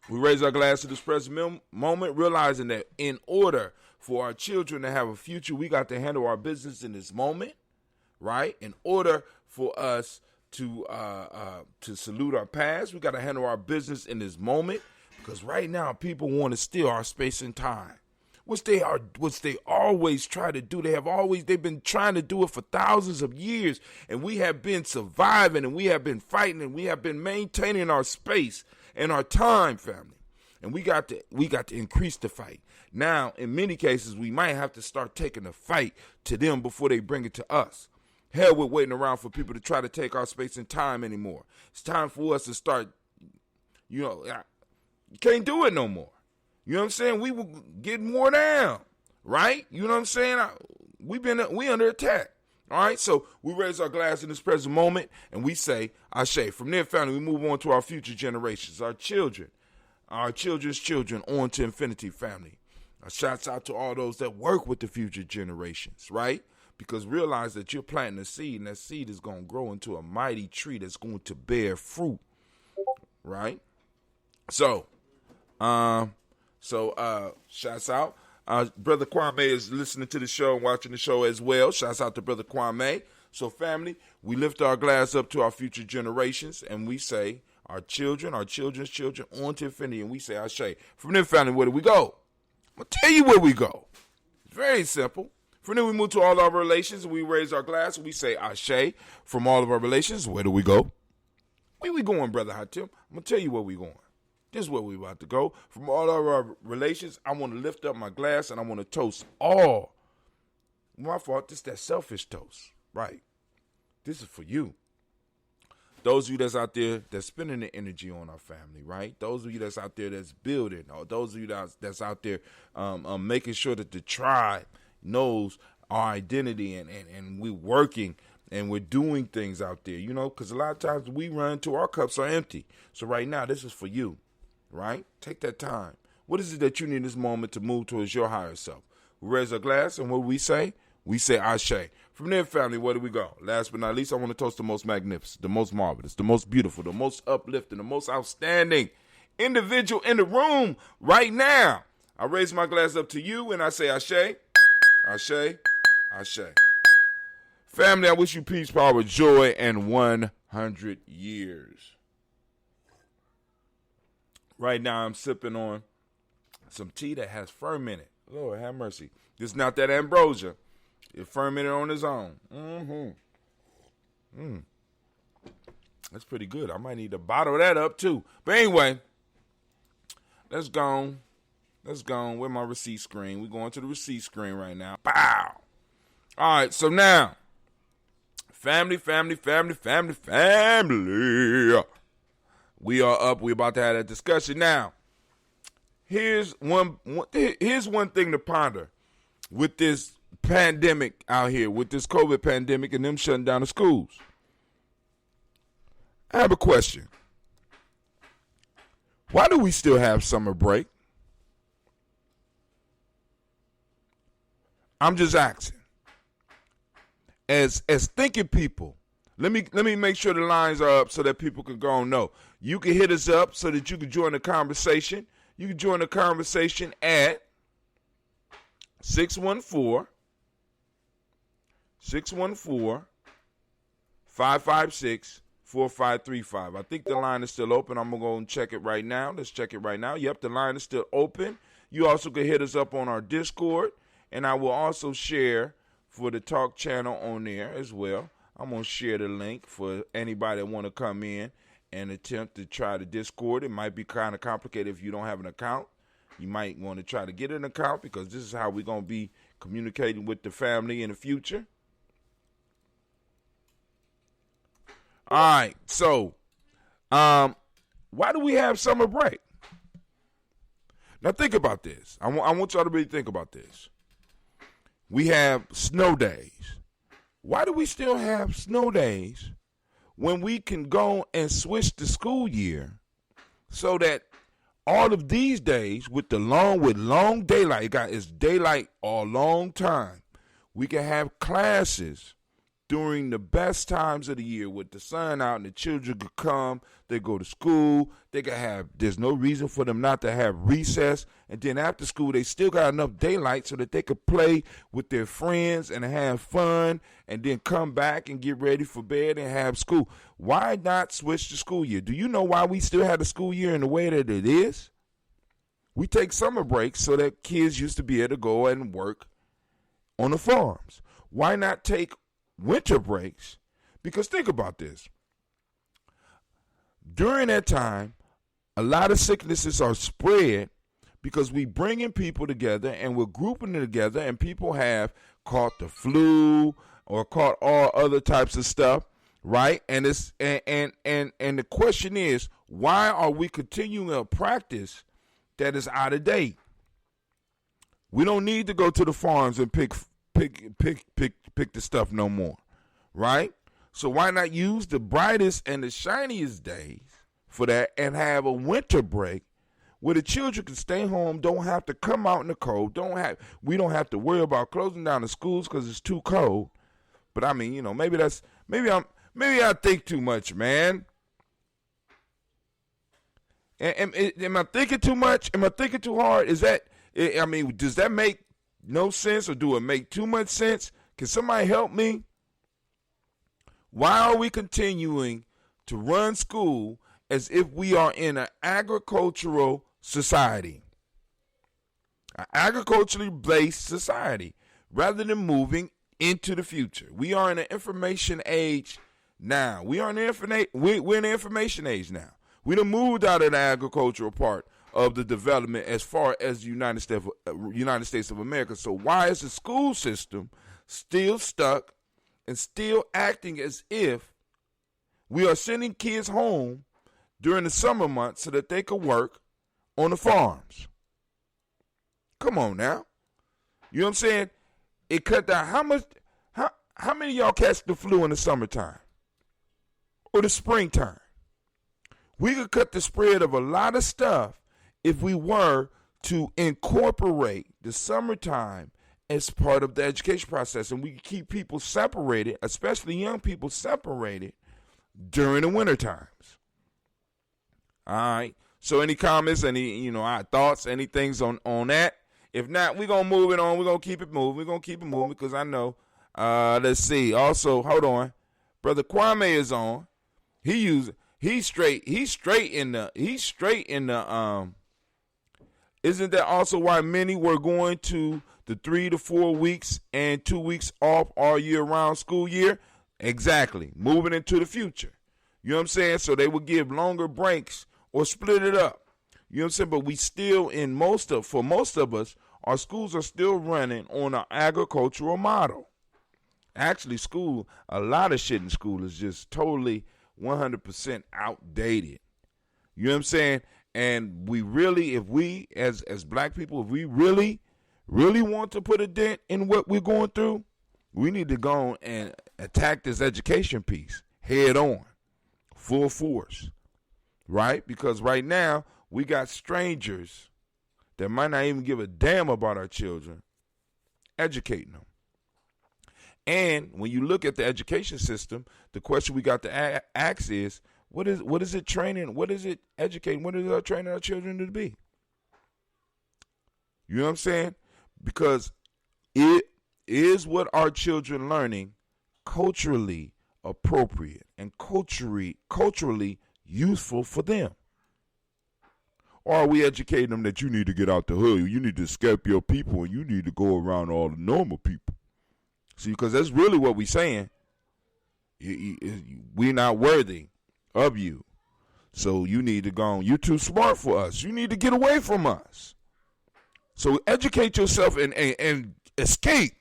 we raise our glass to this present moment, realizing that in order for our children to have a future, we got to handle our business in this moment, right? In order for us to salute our past, we got to handle our business in this moment, because right now people want to steal our space and time. Which they always try to do. They've been trying to do it for thousands of years, and we have been surviving, and we have been fighting, and we have been maintaining our space and our time, family. And we got to increase the fight. Now, in many cases, we might have to start taking the fight to them before they bring it to us. Hell, we're waiting around for people to try to take our space and time anymore. It's time for us to start. You can't do it no more. You know what I'm saying? We will get more down, right? You know what I'm saying? We under attack. All right, so we raise our glass in this present moment, and we say, Ashe. From there, family, we move on to our future generations, our children, our children's children, on to infinity, family. Shouts out to all those that work with the future generations, right? Because realize that you're planting a seed, and that seed is going to grow into a mighty tree that's going to bear fruit, right? So, shouts out. Brother Kwame is listening to the show and watching the show as well. Shouts out to Brother Kwame. So, family, we lift our glass up to our future generations, and we say, our children, our children's children, on to infinity, and we say, Ashe. From there, family, where do we go? I'm going to tell you where we go. It's very simple. From there, we move to all our relations, and we raise our glass, and we say, Ashe. From all of our relations, where do we go? Where we going, Brother Hatim? I'm going to tell you where we going. This is where we about to go. From all of our relations, I want to lift up my glass and I want to toast all. My fault, this is that selfish toast. Right. This is for you. Those of you that's out there that's spending the energy on our family, right? Those of you that's out there that's building, or those of you that's out there making sure that the tribe knows our identity and we're working and we're doing things out there, you know, because a lot of times we run to our cups are empty. So right now, this is for you. Right? Take that time. What is it that you need in this moment to move towards your higher self? We raise a glass, and what do we say? We say Ashe. From there, family, where do we go? Last but not least, I want to toast the most magnificent, the most marvelous, the most beautiful, the most uplifting, the most outstanding individual in the room right now. I raise my glass up to you, and I say Ashe, Ashe, Ashe. Family, I wish you peace, power, joy, and 100 years. Right now, I'm sipping on some tea that has fermented. Lord have mercy. This is not that ambrosia. It fermented on its own. That's pretty good. I might need to bottle that up too. But anyway, let's go. Let's go. Where's my receipt screen? We're going to the receipt screen right now. Bow. All right, so now, family. We are up. We're about to have that discussion now. Here's one thing to ponder with this pandemic out here, with this COVID pandemic and them shutting down the schools. I have a question. Why do we still have summer break? I'm just asking. As thinking people, let me make sure the lines are up so that people can go and know. You can hit us up so that you can join the conversation. You can join the conversation at 614-556-4535. I think the line is still open. I'm going to go and check it right now. Let's check it right now. Yep, the line is still open. You also can hit us up on our Discord, and I will also share for the talk channel on there as well. I'm going to share the link for anybody that want to come in and attempt to try the Discord. It might be kind of complicated if you don't have an account. You might want to try to get an account because this is how we're going to be communicating with the family in the future. All right, so why do we have summer break? Now think about this. I want y'all to really think about this. We have snow days. Why do we still have snow days when we can go and switch the school year so that all of these days with long daylight, it's daylight a long time, we can have classes during the best times of the year with the sun out and the children could come, they go to school, there's no reason for them not to have recess, and then after school they still got enough daylight so that they could play with their friends and have fun and then come back and get ready for bed and have school. Why not switch the school year? Do you know why we still have the school year in the way that it is? We take summer breaks so that kids used to be able to go and work on the farms. Why not take winter breaks? Because think about this. During that time, a lot of sicknesses are spread because we bringing people together and we're grouping them together, and people have caught the flu or caught all other types of stuff, right? And it's and the question is, why are we continuing a practice that is out of date? We don't need to go to the farms and pick the stuff no more, right? So why not use the brightest and the shiniest days for that and have a winter break where the children can stay home, don't have to come out in the cold, we don't have to worry about closing down the schools because it's too cold. But I mean, maybe I think too much, man. Am I thinking too much? Am I thinking too hard? Does that make no sense, or do it make too much sense? Can somebody help me? Why are we continuing to run school as if we are in an agricultural society? An agriculturally based society, rather than moving into the future. We are in an information age now. We're in the information age now. We done moved out of the agricultural part of the development as far as the United States of America. So why is the school system still stuck and still acting as if we are sending kids home during the summer months so that they could work on the farms? Come on now. You know what I'm saying? It cut down. How many of y'all catch the flu in the summertime or the springtime? We could cut the spread of a lot of stuff if we were to incorporate the summertime as part of the education process, and we keep people separated, especially young people separated during the winter times. All right. So any comments, any our thoughts, any things on that? If not, we're gonna move it on. We're gonna keep it moving. We're gonna keep it moving because I know. Let's see. Also, hold on, Brother Kwame is on. He's straight in the Isn't that also why many were going to the 3 to 4 weeks and 2 weeks off all year round school year? Exactly. Moving into the future. You know what I'm saying? So they would give longer breaks or split it up. You know what I'm saying? But we still, for most of us, our schools are still running on an agricultural model. Actually, a lot of shit in school is just totally 100% outdated. You know what I'm saying? And we really, if we as black people, if we really want to put a dent in what we're going through, we need to go and attack this education piece head on, full force, right? Because right now we got strangers that might not even give a damn about our children educating them. And when you look at the education system, the question we got to ask is, what is it training? What is it educating? What is it training our children to be? You know what I'm saying? Because it is what our children learning culturally appropriate and culturally useful for them? Or are we educating them that you need to get out the hood, you need to escape your people, and you need to go around all the normal people? See, because that's really what we're saying. We're not worthy of you. So you need to go, you're too smart for us. You need to get away from us. So educate yourself and escape.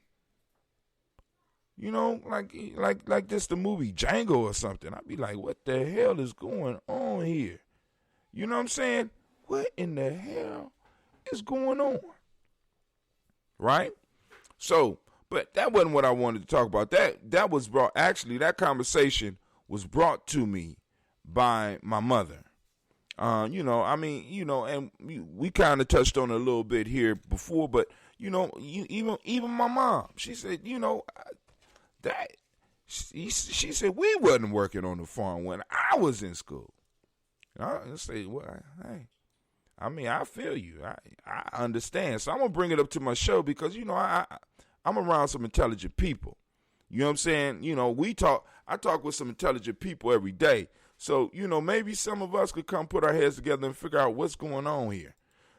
You know, like this the movie Django or something. I'd be like, what the hell is going on here? You know what I'm saying? What in the hell is going on? Right? So, but that wasn't what I wanted to talk about. That was brought, actually, that conversation was brought to me by my mother. And we kind of touched on it a little bit here before, but, even my mom, she said, she said we wasn't working on the farm when I was in school. I say, well, hey, I feel you. I understand. So I'm going to bring it up to my show because, I'm around some intelligent people. You know what I'm saying? I talk with some intelligent people every day. So, maybe some of us could come put our heads together and figure out what's going on here.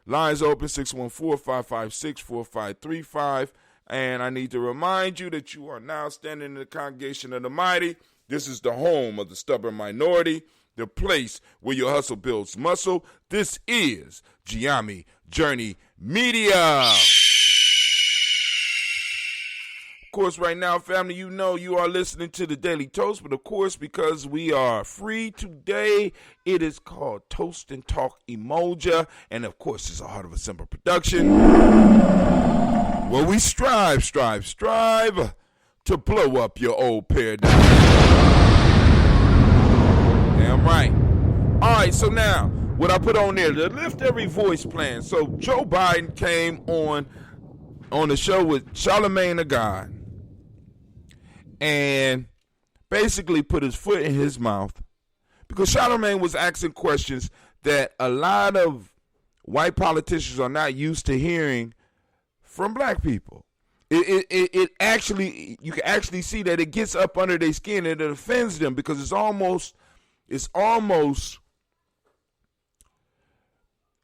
Lines open 614-556-4535. And I need to remind you that you are now standing in the congregation of the mighty. This is the home of the stubborn minority, the place where your hustle builds muscle. This is Gye-Nyame Journey Media. Of course, right now, family, you are listening to the Daily Toast, but of course, because we are free today, it is called Toast&Talk Umoja, and of course, it's a Heart of a Simple production. Well, we strive to blow up your old paradigm. Damn right. All right, so now, what I put on there, the Lift Every Voice plan. So Joe Biden came on the show with Charlemagne the God and basically put his foot in his mouth because Charlemagne was asking questions that a lot of white politicians are not used to hearing from black people. It actually, you can actually see that it gets up under their skin and it offends them because it's almost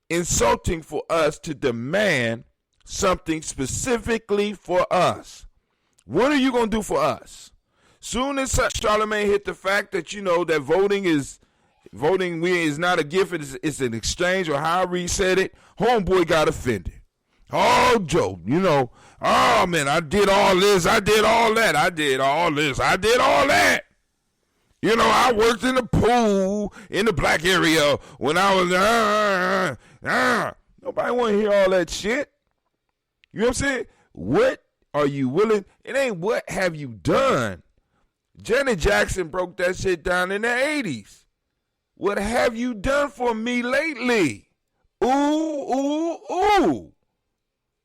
insulting for us to demand something specifically for us. What are you going to do for us? Soon as Charlemagne hit the fact that, that voting is not a gift, it's an exchange, or however he said it, homeboy got offended. Oh, Joe, oh, man, I did all this, I did all that, I did all this, I did all that. I worked in the pool in the black area when I was, nobody want to hear all that shit. You know what I'm saying? What are you willing? It ain't what have you done. Janet Jackson broke that shit down in the 80s. What have you done for me lately? Ooh, ooh, ooh.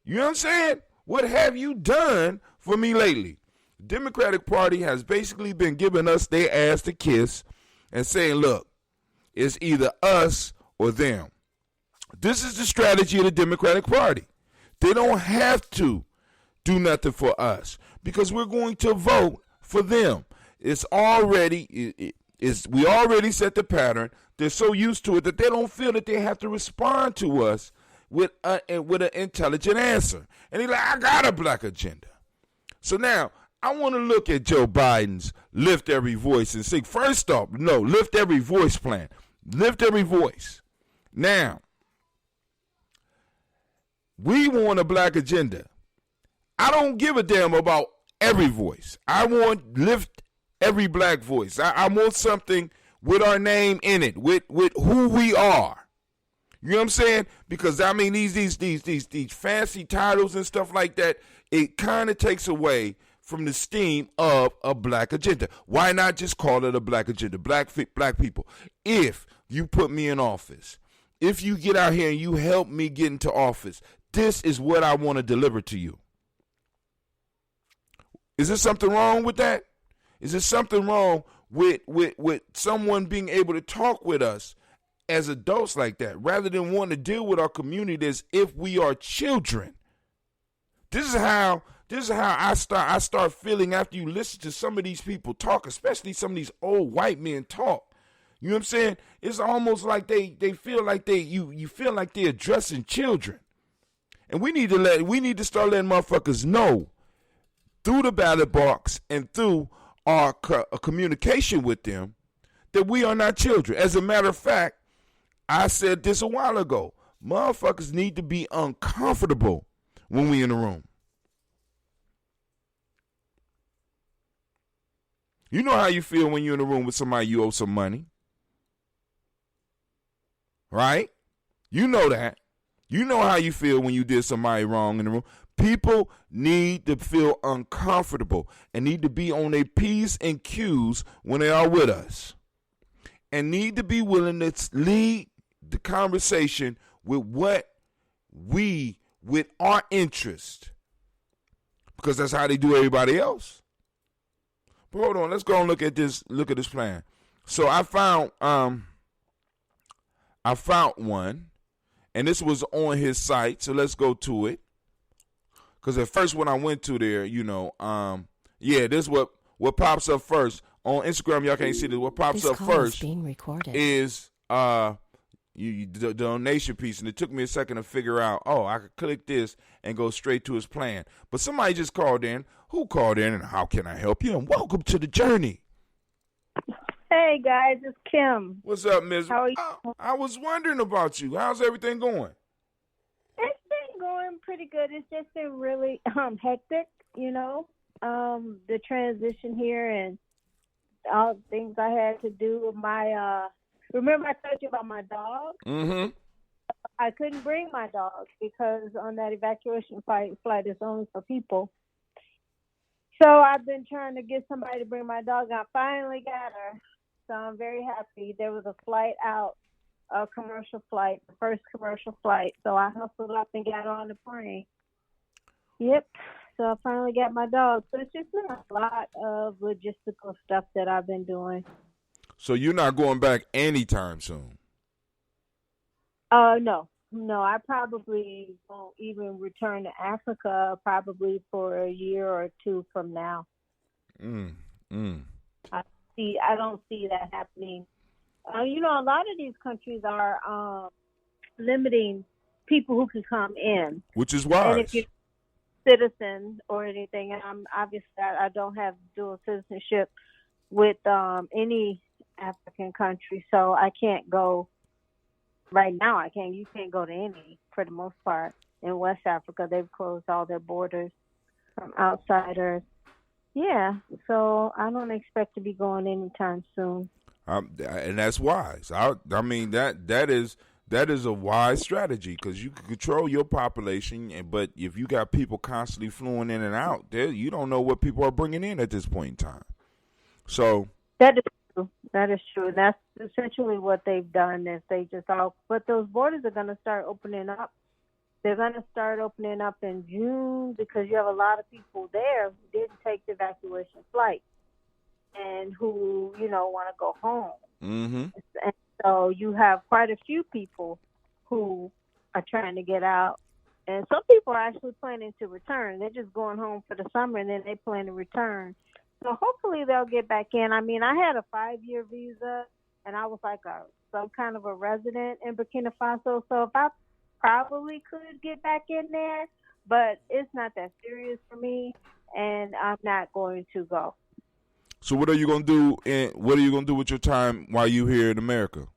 You know what I'm saying? What have you done for me lately? The Democratic Party has basically been giving us their ass to kiss and saying, look, it's either us or them. This is the strategy of the Democratic Party. They don't have to do nothing for us because we're going to vote for them. It's already, we already set the pattern. They're so used to it that they don't feel that they have to respond to us with an intelligent answer. And he's like, I got a black agenda. So now, I want to look at Joe Biden's Lift Every Voice and sing. First off, no, Lift Every Voice plan. Lift every voice. Now, we want a black agenda. I don't give a damn about every voice. I want lift every black voice. I want something with our name in it, with who we are. You know what I'm saying? Because I mean these fancy titles and stuff like that, it kind of takes away from the steam of a black agenda. Why not just call it a black agenda? Black people. If you put me in office, if you get out here and you help me get into office, this is what I want to deliver to you. Is there something wrong with that? Is there something wrong with someone being able to talk with us as adults like that, rather than wanting to deal with our community as if we are children? This is how I start feeling after you listen to some of these people talk, especially some of these old white men talk. You know what I'm saying? It's almost like they feel like you feel like they're addressing children. And we need to start letting motherfuckers know through the ballot box and through our communication with them that we are not children. As a matter of fact, I said this a while ago. Motherfuckers need to be uncomfortable when we in the room. You know how you feel when you're in a room with somebody you owe some money. Right? You know that. You know how you feel when you did somebody wrong in the room. People need to feel uncomfortable and need to be on their P's and Q's when they are with us. And need to be willing to lead the conversation with with our interest. Because that's how they do everybody else. But hold on, let's go and look at this plan. So I found one, and this was on his site, so let's go to it. Because at first when I went to there, this is what pops up first. On Instagram, y'all can't see this. What pops up first is the donation piece, and it took me a second to figure out, I could click this and go straight to his plan. But somebody just called in. Who called in, and how can I help you? And welcome to the journey. Hey, guys, it's Kim. What's up, Ms.? How are you? I was wondering about you. How's everything going? It's been going pretty good. It's just been really hectic, the transition here and all the things I had to do with my, remember I told you about my dog? Mm-hmm. I couldn't bring my dog because on that evacuation flight is only for people. So I've been trying to get somebody to bring my dog. I finally got her. So I'm very happy. There was a flight out, a commercial flight, the first commercial flight. So I hustled up and got on the plane. Yep. So I finally got my dog. So it's just been a lot of logistical stuff that I've been doing. So you're not going back anytime soon? No, I probably won't even return to Africa probably for a year or two from now. I don't see that happening. A lot of these countries are limiting people who can come in. Which is wise. And if you're a citizen or anything, and I don't have dual citizenship with any African country, so I can't go. Right now, you can't go to any, for the most part. In West Africa, they've closed all their borders from outsiders. Yeah, so I don't expect to be going anytime soon. And that's wise. I mean, that is a wise strategy because you can control your population, but if you got people constantly flowing in and out, you don't know what people are bringing in at this point in time. So that is true. That is true. That's essentially what they've done. Is they just but those borders are going to start opening up. They're going to start opening up in June because you have a lot of people there who didn't take the evacuation flight and who, want to go home. Mm-hmm. And so you have quite a few people who are trying to get out. And some people are actually planning to return. They're just going home for the summer and then they plan to return. So hopefully they'll get back in. I mean, I had a 5-year visa and I was like some kind of a resident in Burkina Faso. So if I probably could get back in there, but it's not that serious for me, and I'm not going to go. So what are you gonna do? What are you gonna do with your time while you here in America?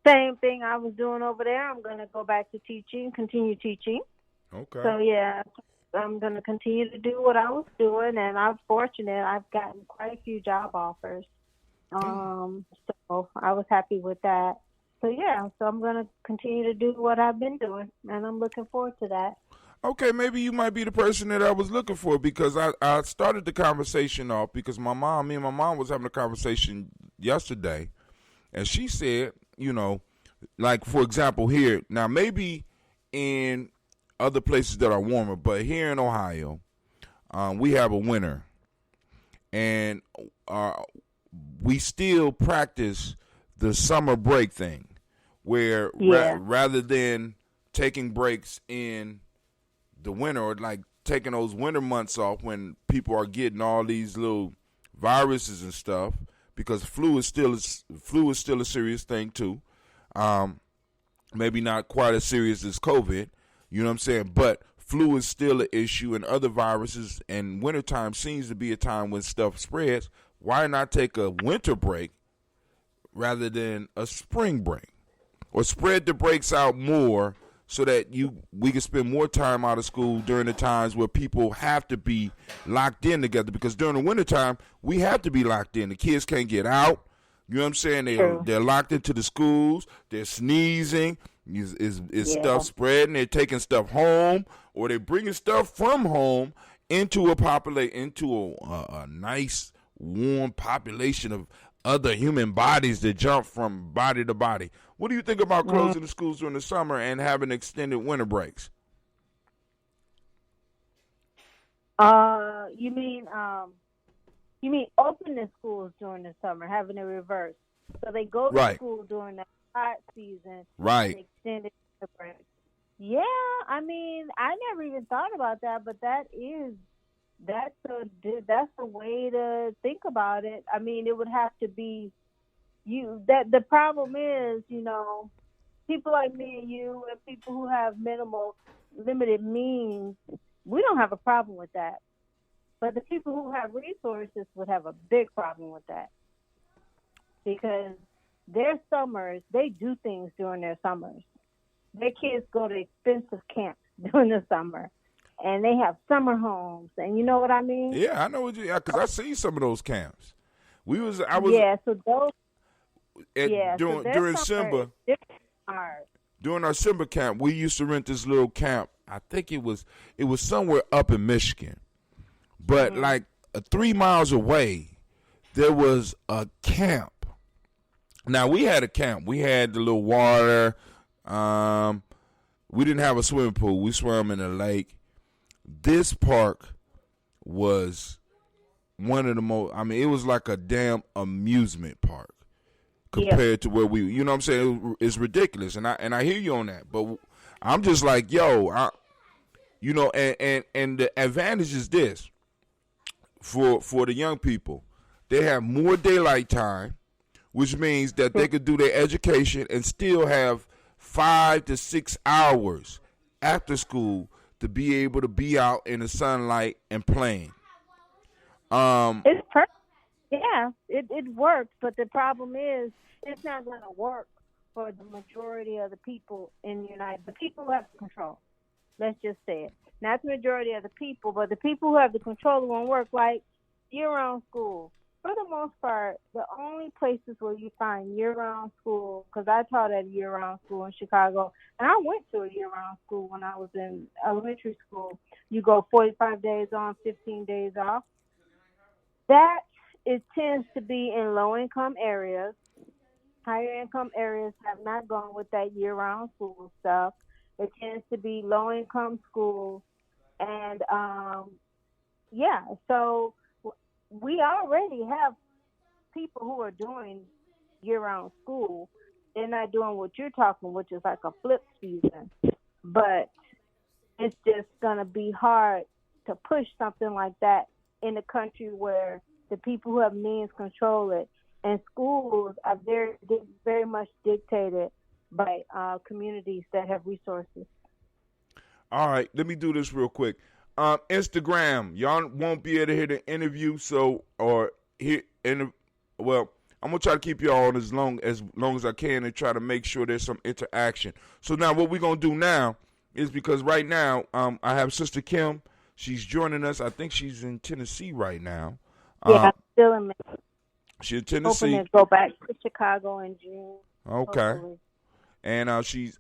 Same thing I was doing over there. I'm going to go back to teaching, continue teaching. Okay. So, yeah, I'm going to continue to do what I was doing, and I'm fortunate. I've gotten quite a few job offers. So I was happy with that. So, yeah, so I'm going to continue to do what I've been doing, and I'm looking forward to that. Okay, maybe you might be the person that I was looking for, because I started the conversation off because me and my mom was having a conversation yesterday, and she said, you know, like, for example, here, now maybe in other places that are warmer, but here in Ohio, we have a winter, and we still practice the summer break thing, where rather than taking breaks in the winter, or like taking those winter months off when people are getting all these little viruses and stuff, because flu is still a serious thing too. Maybe not quite as serious as COVID, you know what I'm saying? But flu is still an issue, and other viruses, and wintertime seems to be a time when stuff spreads. Why not take a winter break rather than a spring break? Or spread the breaks out more so that we can spend more time out of school during the times where people have to be locked in together. Because during the wintertime, we have to be locked in. The kids can't get out. You know what I'm saying? They're locked into the schools. They're sneezing. Is stuff spreading? They're taking stuff home, or they're bringing stuff from home into a nice warm population of other human bodies that jump from body to body. What do you think about closing the schools during the summer and having extended winter breaks? You mean open the schools during the summer, having it reversed. So they go to school during the hot season. Right. And extended the break. Yeah, I mean, I never even thought about that, but that's a way to think about it. I mean, it would have to be the problem is, you know, people like me and you and people who have limited means, we don't have a problem with that. But the people who have resources would have a big problem with that, because their summers, they do things during their summers. Their kids go to expensive camps during the summer, and they have summer homes, and you know what I mean? Yeah, I know what you. Because I seen some of those camps. During Simba. During our Simba camp, we used to rent this little camp. I think it was somewhere up in Michigan. But like 3 miles away, there was a camp. Now, we had a camp. We had the little water. We didn't have a swimming pool. We swam in a lake. This park was one of the most, I mean, it was like a damn amusement park compared to where you know what I'm saying? It's ridiculous. And I hear you on that. But I'm just like, and the advantage is this. For the young people, they have more daylight time, which means that they could do their education and still have 5 to 6 hours after school to be able to be out in the sunlight and playing. It's perfect. Yeah, it works, but the problem is it's not going to work for the majority of the people in the United States. The people who have the control. Let's just say it. Not the majority of the people, but the people who have the control won't work, like year-round school. For the most part, the only places where you find year-round school, because I taught at a year-round school in Chicago, and I went to a year-round school when I was in elementary school. You go 45 days on, 15 days off. It tends to be in low-income areas. Higher-income areas have not gone with that year-round school stuff. It tends to be low-income schools. And, so we already have people who are doing year-round school. They're not doing what you're talking, which is like a flip season. But it's just going to be hard to push something like that in a country where the people who have means control it. And schools are very, very much dictated by communities that have resources. All right, let me do this real quick. Instagram, y'all won't be able to hear the interview, well, I'm gonna try to keep y'all on as long as I can and try to make sure there's some interaction. So now, what we're gonna do now is, because right now, I have Sister Kim. She's joining us. I think she's in Tennessee right now. Yeah, still in Memphis. She's in Tennessee. Hoping to go back to Chicago in June. Okay. Hopefully. And she's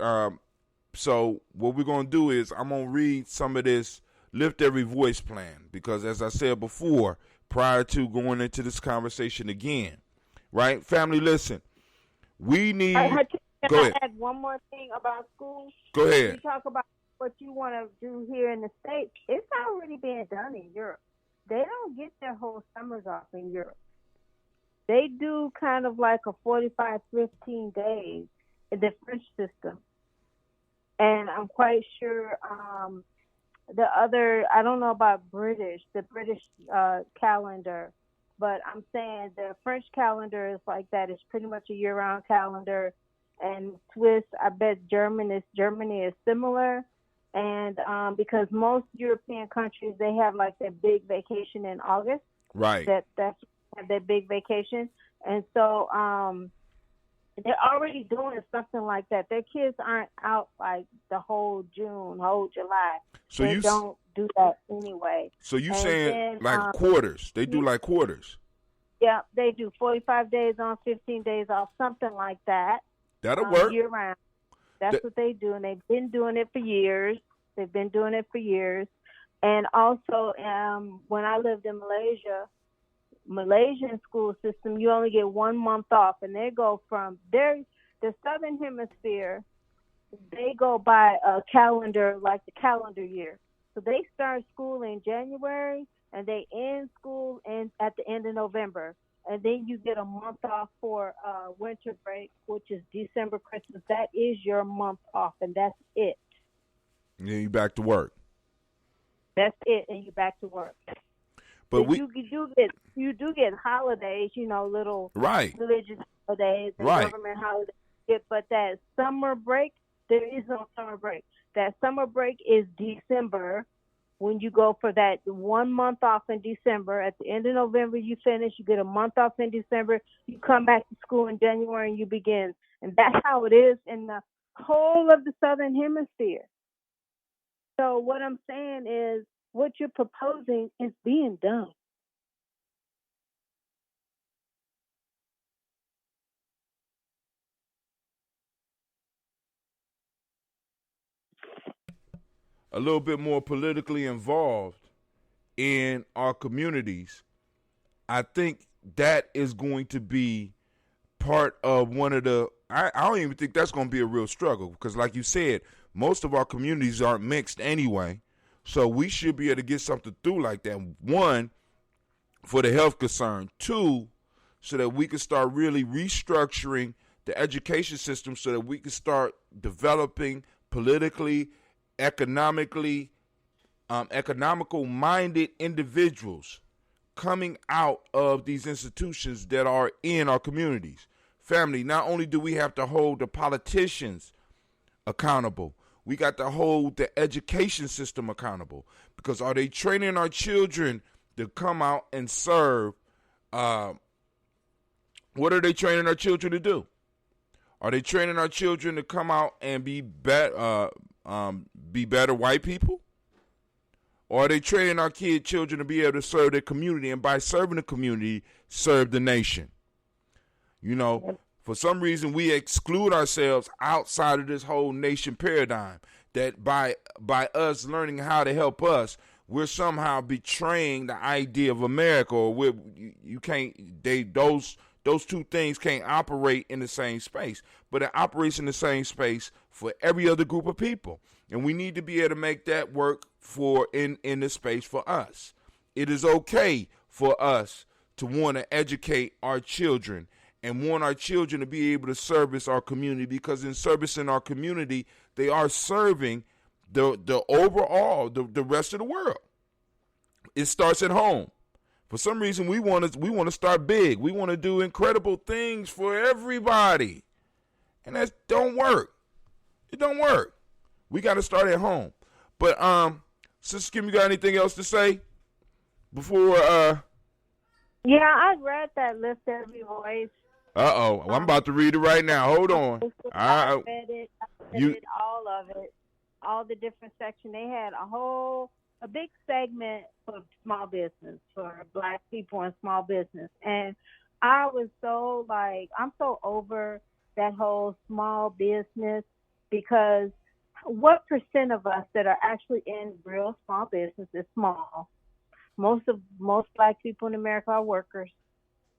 so what we're gonna do is I'm gonna read some of this Lift Every Voice plan, because as I said before, prior to going into this conversation again, right? Family, listen. We need. Can Go I ahead. add one more thing about school? Go ahead. You talk about what you want to do here in the States. It's already being done in Europe. They don't get their whole summers off in Europe. They do kind of like a 45, 15 days in the French system. And I'm quite sure I don't know about the British calendar, but I'm saying the French calendar is like that. It's pretty much a year-round calendar. And Swiss, I bet Germany is similar. And because most European countries, they have like their big vacation in August. Right. That's their big vacation. And so they're already doing something like that. Their kids aren't out like the whole June, whole July. So they don't do that anyway. So you And saying then, like quarters? They do like quarters. Yeah, they do 45 days on, 15 days off, something like that. That'll work. Year round. That's what they do, and they've been doing it for years. And also, when I lived in Malaysian school system, you only get 1 month off, and they go from the Southern Hemisphere. They go by a calendar, like the calendar year. So they start school in January, and they end school at the end of November. And then you get a month off for winter break, which is December, Christmas. That is your month off, and that's it. And then you back to work. That's it, and you're back to work. But you do get holidays, little right. religious holidays and right. government holidays. But that summer break, there is no summer break. That summer break is December. When you go for that 1 month off in December, at the end of November you finish, you get a month off in December, you come back to school in January and you begin. And that's how it is in the whole of the Southern Hemisphere. So what I'm saying is what you're proposing is being done. A little bit more politically involved in our communities, I think that is going to be part of one of the, I don't even think that's going to be a real struggle, because like you said, most of our communities aren't mixed anyway, so we should be able to get something through like that. One, for the health concern. Two, so that we can start really restructuring the education system so that we can start developing politically, economical-minded individuals coming out of these institutions that are in our communities. Family, not only do we have to hold the politicians accountable, we got to hold the education system accountable, because are they training our children to come out and serve? What are they training our children to do? Are they training our children to come out and be better white people? Or are they training our children to be able to serve their community, and by serving the community, serve the nation? For some reason, we exclude ourselves outside of this whole nation paradigm, that by us learning how to help us, we're somehow betraying the idea of America, or those two things can't operate in the same space, but it operates in the same space for every other group of people. And we need to be able to make that work in the space for us. It is okay for us to want to educate our children and want our children to be able to service our community, because in servicing our community, they are serving the overall, the rest of the world. It starts at home. For some reason, we want to start big. We want to do incredible things for everybody. And that don't work. It don't work. We got to start at home. But, Sister Kim, you got anything else to say before, Yeah, I read that Lift Every Voice. Uh-oh. I'm about to read it right now. Hold on. I read it. All of it. All the different sections. They had a big segment for small business, for Black people in small business. And I was so I'm so over that whole small business, because what percent of us that are actually in real small business is small? Most Black people in America are workers.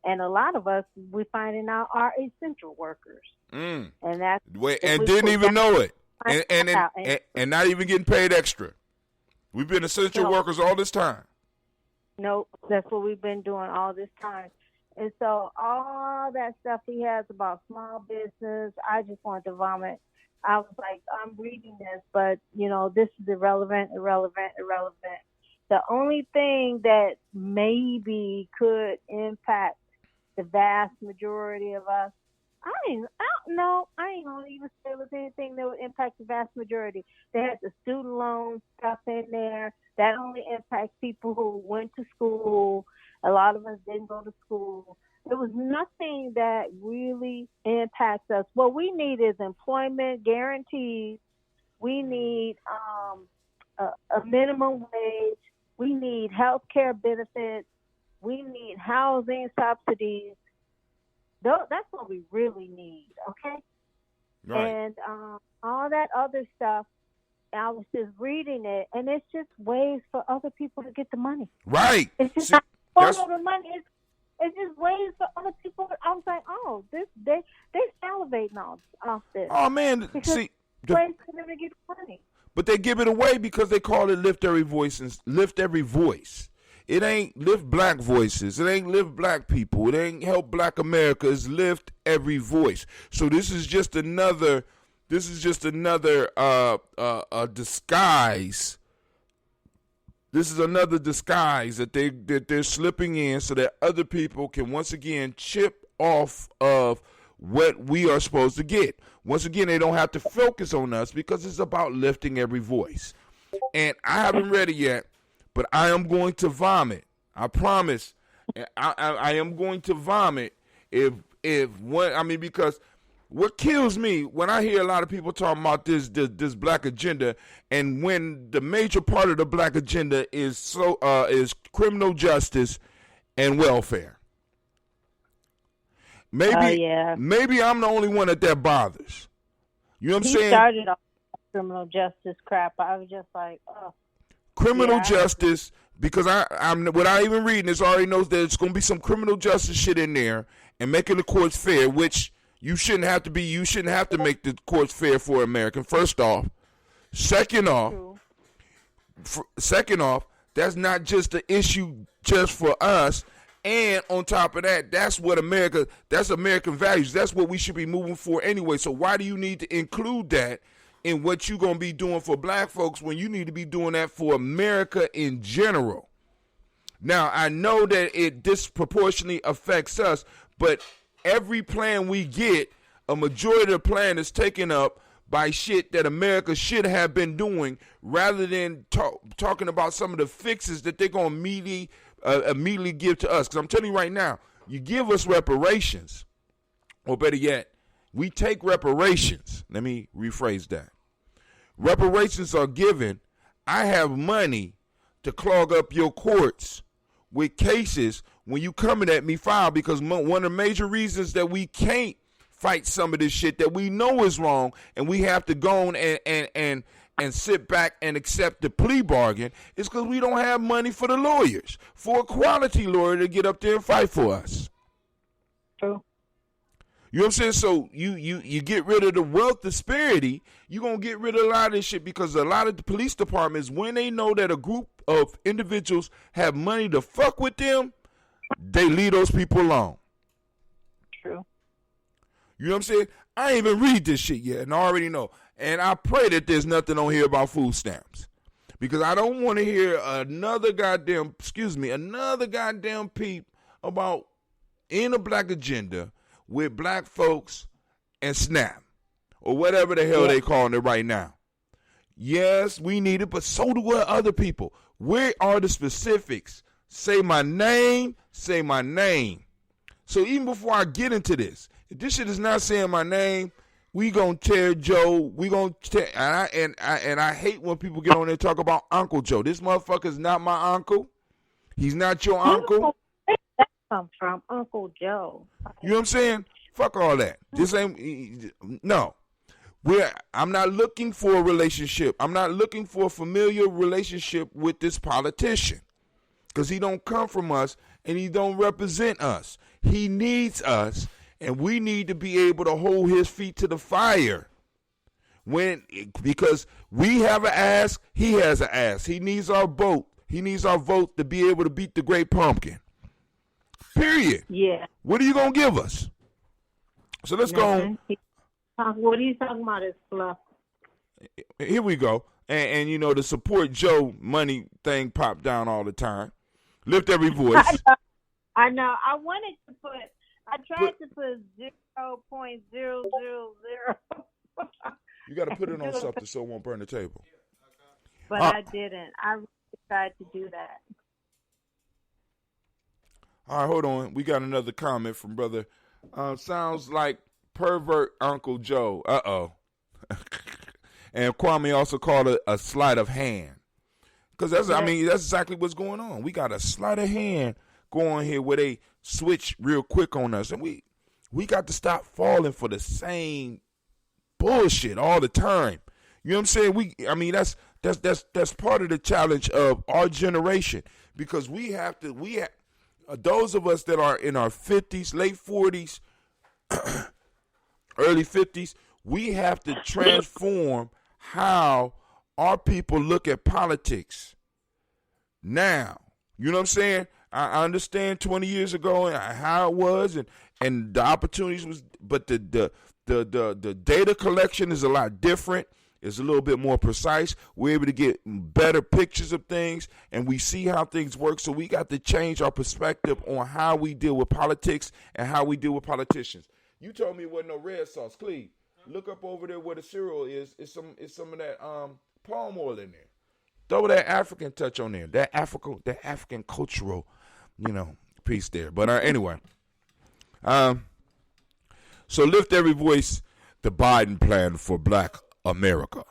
And a lot of us, we finding out, are essential workers. And that's didn't even know it. And not even getting paid extra. We've been essential workers all this time. Nope, that's what we've been doing all this time. And so all that stuff he has about small business, I just wanted to vomit. I was like, I'm reading this, but, this is irrelevant. The only thing that maybe could impact the vast majority of us, I ain't gonna even say it was anything that would impact the vast majority. They had the student loan stuff in there. That only impacts people who went to school. A lot of us didn't go to school. There was nothing that really impacts us. What we need is employment guarantees. We need a minimum wage. We need health care benefits. We need housing subsidies. That's what we really need, okay? Right. And all that other stuff, I was just reading it, and it's just ways for other people to get the money. Right. It's just not the money. It's just ways for other people. I was like, oh, they salivating off this. Oh, man. Because ways for them to get money. But they give it away because they call it Lift Every Voice and Lift Every Voice. It ain't lift Black voices. It ain't lift Black people. It ain't help Black America. It's lift every voice. So this is just another disguise. This is another disguise that they're slipping in so that other people can once again chip off of what we are supposed to get. Once again, they don't have to focus on us because it's about lifting every voice. And I haven't read it yet, but I am going to vomit. I promise. I am going to vomit because what kills me when I hear a lot of people talking about this Black agenda, and when the major part of the Black agenda is criminal justice and welfare. Maybe I'm the only one that bothers. You know what I'm saying? He started off criminal justice crap. I was just like, oh. Criminal justice, because I'm without even reading this, already knows that it's going to be some criminal justice shit in there and making the courts fair, which you shouldn't have to be. You shouldn't have to make the courts fair for American. First off, second off, that's not just an issue just for us. And on top of that, that's American values. That's what we should be moving for anyway. So why do you need to include that in what you're going to be doing for Black folks when you need to be doing that for America in general? Now, I know that it disproportionately affects us, but every plan we get, a majority of the plan is taken up by shit that America should have been doing, rather than talking about some of the fixes that they're going to immediately give to us. Because I'm telling you right now, you give us reparations, or better yet, we take reparations. Let me rephrase that. Reparations are given. I have money to clog up your courts with cases when you coming at me file, because one of the major reasons that we can't fight some of this shit that we know is wrong, and we have to go on and sit back and accept the plea bargain, is because we don't have money for the lawyers, for a quality lawyer to get up there and fight for us. True. You know what I'm saying? So you get rid of the wealth disparity, you're going to get rid of a lot of this shit, because a lot of the police departments, when they know that a group of individuals have money to fuck with them, they leave those people alone. True. You know what I'm saying? I ain't even read this shit yet, and I already know. And I pray that there's nothing on here about food stamps, because I don't want to hear another goddamn peep about in a Black agenda with Black folks and SNAP. or whatever the hell they calling it right now. Yes, we need it, but so do other people. Where are the specifics? Say my name, say my name. So even before I get into this, if this shit is not saying my name, we gonna tear Joe. We gonna tear, and I hate when people get on there and talk about Uncle Joe. This motherfucker's not my uncle. He's not your uncle. Where did that come from, Uncle Joe? You know what I'm saying? Fuck all that. This ain't no. I'm not looking for a relationship. I'm not looking for a familiar relationship with this politician, because he don't come from us and he don't represent us. He needs us, and we need to be able to hold his feet to the fire. Because we have an ass, he has an ass. He needs our vote. He needs our vote to be able to beat the great pumpkin. Period. Yeah. What are you gonna give us? So let's go. What are you talking about is fluff. Here we go. And you know, the support Joe money thing popped down all the time. Lift every voice. I know. I tried to put 0.000. You got to put it on something so it won't burn the table. But I didn't. I really tried to do that. All right, hold on. We got another comment from brother. Sounds like pervert Uncle Joe. Uh-oh. And Kwame also called it a sleight of hand. Because that's exactly what's going on. We got a sleight of hand going here where they switch real quick on us. And we got to stop falling for the same bullshit all the time. You know what I'm saying? That's part of the challenge of our generation, because we have those of us that are in our 50s, late 40s, early 50s, we have to transform how our people look at politics now. You know what I'm saying? I understand 20 years ago and how it was and the opportunities was, but the data collection is a lot different. It's a little bit more precise. We're able to get better pictures of things, and we see how things work. So we got to change our perspective on how we deal with politics and how we deal with politicians. You told me it wasn't no red sauce. Cleve, look up over there where the cereal is. It's some of that palm oil in there. Throw that African touch on there. That African cultural, piece there. But anyway, so lift every voice. The Biden plan for Black America.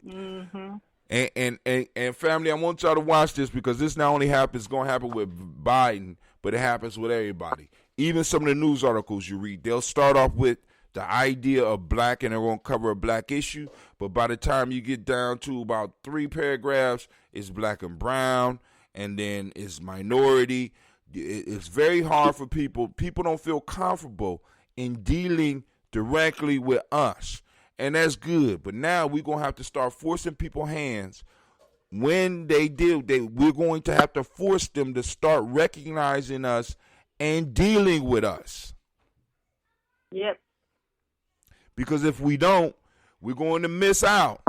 Mm-hmm. And family, I want y'all to watch this, because this not only happens, going to happen with Biden, but it happens with everybody. Even some of the news articles you read, they'll start off with the idea of black, and they're going to cover a black issue. But by the time you get down to about 3 paragraphs, it's black and brown, and then it's minority. It's very hard for people. People don't feel comfortable in dealing directly with us. And that's good. But now we're going to have to start forcing people's hands. When they do, we're going to have to force them to start recognizing us and dealing with us. Yep. Because if we don't, we're going to miss out.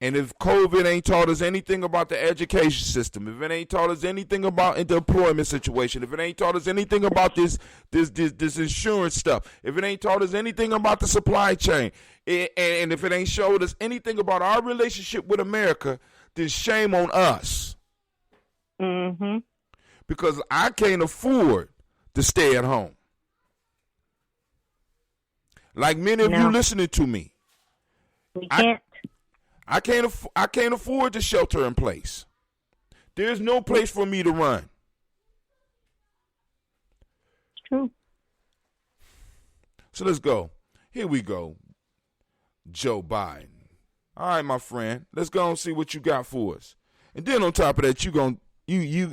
And if COVID ain't taught us anything about the education system, if it ain't taught us anything about the employment situation, if it ain't taught us anything about this insurance stuff, if it ain't taught us anything about the supply chain, and if it ain't showed us anything about our relationship with America, then shame on us. Mm-hmm. Because I can't afford to stay at home. Like many of you listening to me. We can't. I can't afford to shelter in place. There's no place for me to run. True. So let's go. Here we go. Joe Biden. All right, my friend. Let's go and see what you got for us. And then on top of that, you gonna throw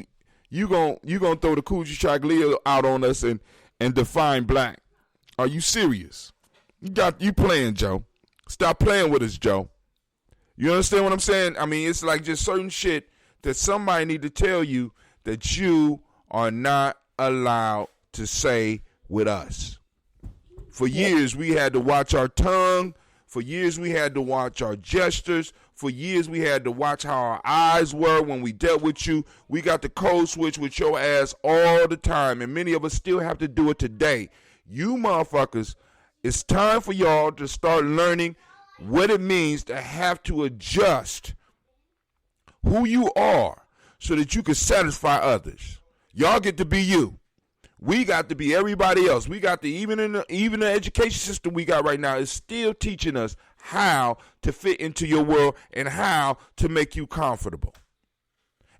the Coochie Chaglia out on us and define black. Are you serious? You playing, Joe. Stop playing with us, Joe. You understand what I'm saying? I mean, it's like just certain shit that somebody need to tell you that you are not allowed to say with us. For years, we had to watch our tongue. For years, we had to watch our gestures. For years, we had to watch how our eyes were when we dealt with you. We got the code switch with your ass all the time, and many of us still have to do it today. You motherfuckers It's time for y'all to start learning what it means to have to adjust who you are so that you can satisfy others. Y'all get to be you. We got to be everybody else. We got to, even the education system we got right now is still teaching us how to fit into your world and how to make you comfortable.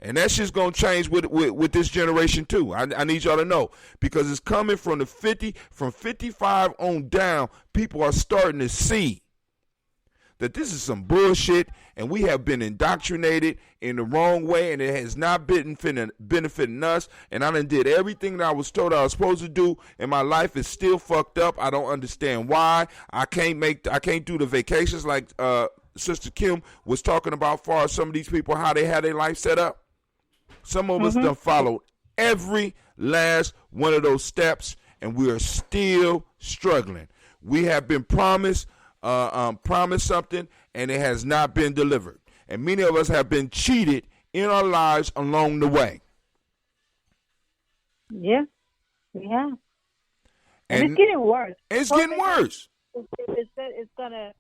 And that shit's going to change with this generation too. I need y'all to know, because it's coming from from 55 on down. People are starting to see that this is some bullshit, and we have been indoctrinated in the wrong way, and it has not been benefiting us. And I done did everything that I was told I was supposed to do, and my life is still fucked up. I don't understand why. I can't do the vacations like Sister Kim was talking about, far as some of these people, how they had their life set up. Some of us done followed every last one of those steps, and we are still struggling. We have been promised something, and it has not been delivered. And many of us have been cheated in our lives along the way. Yeah, we have. And it's getting worse. It's getting worse. It's going to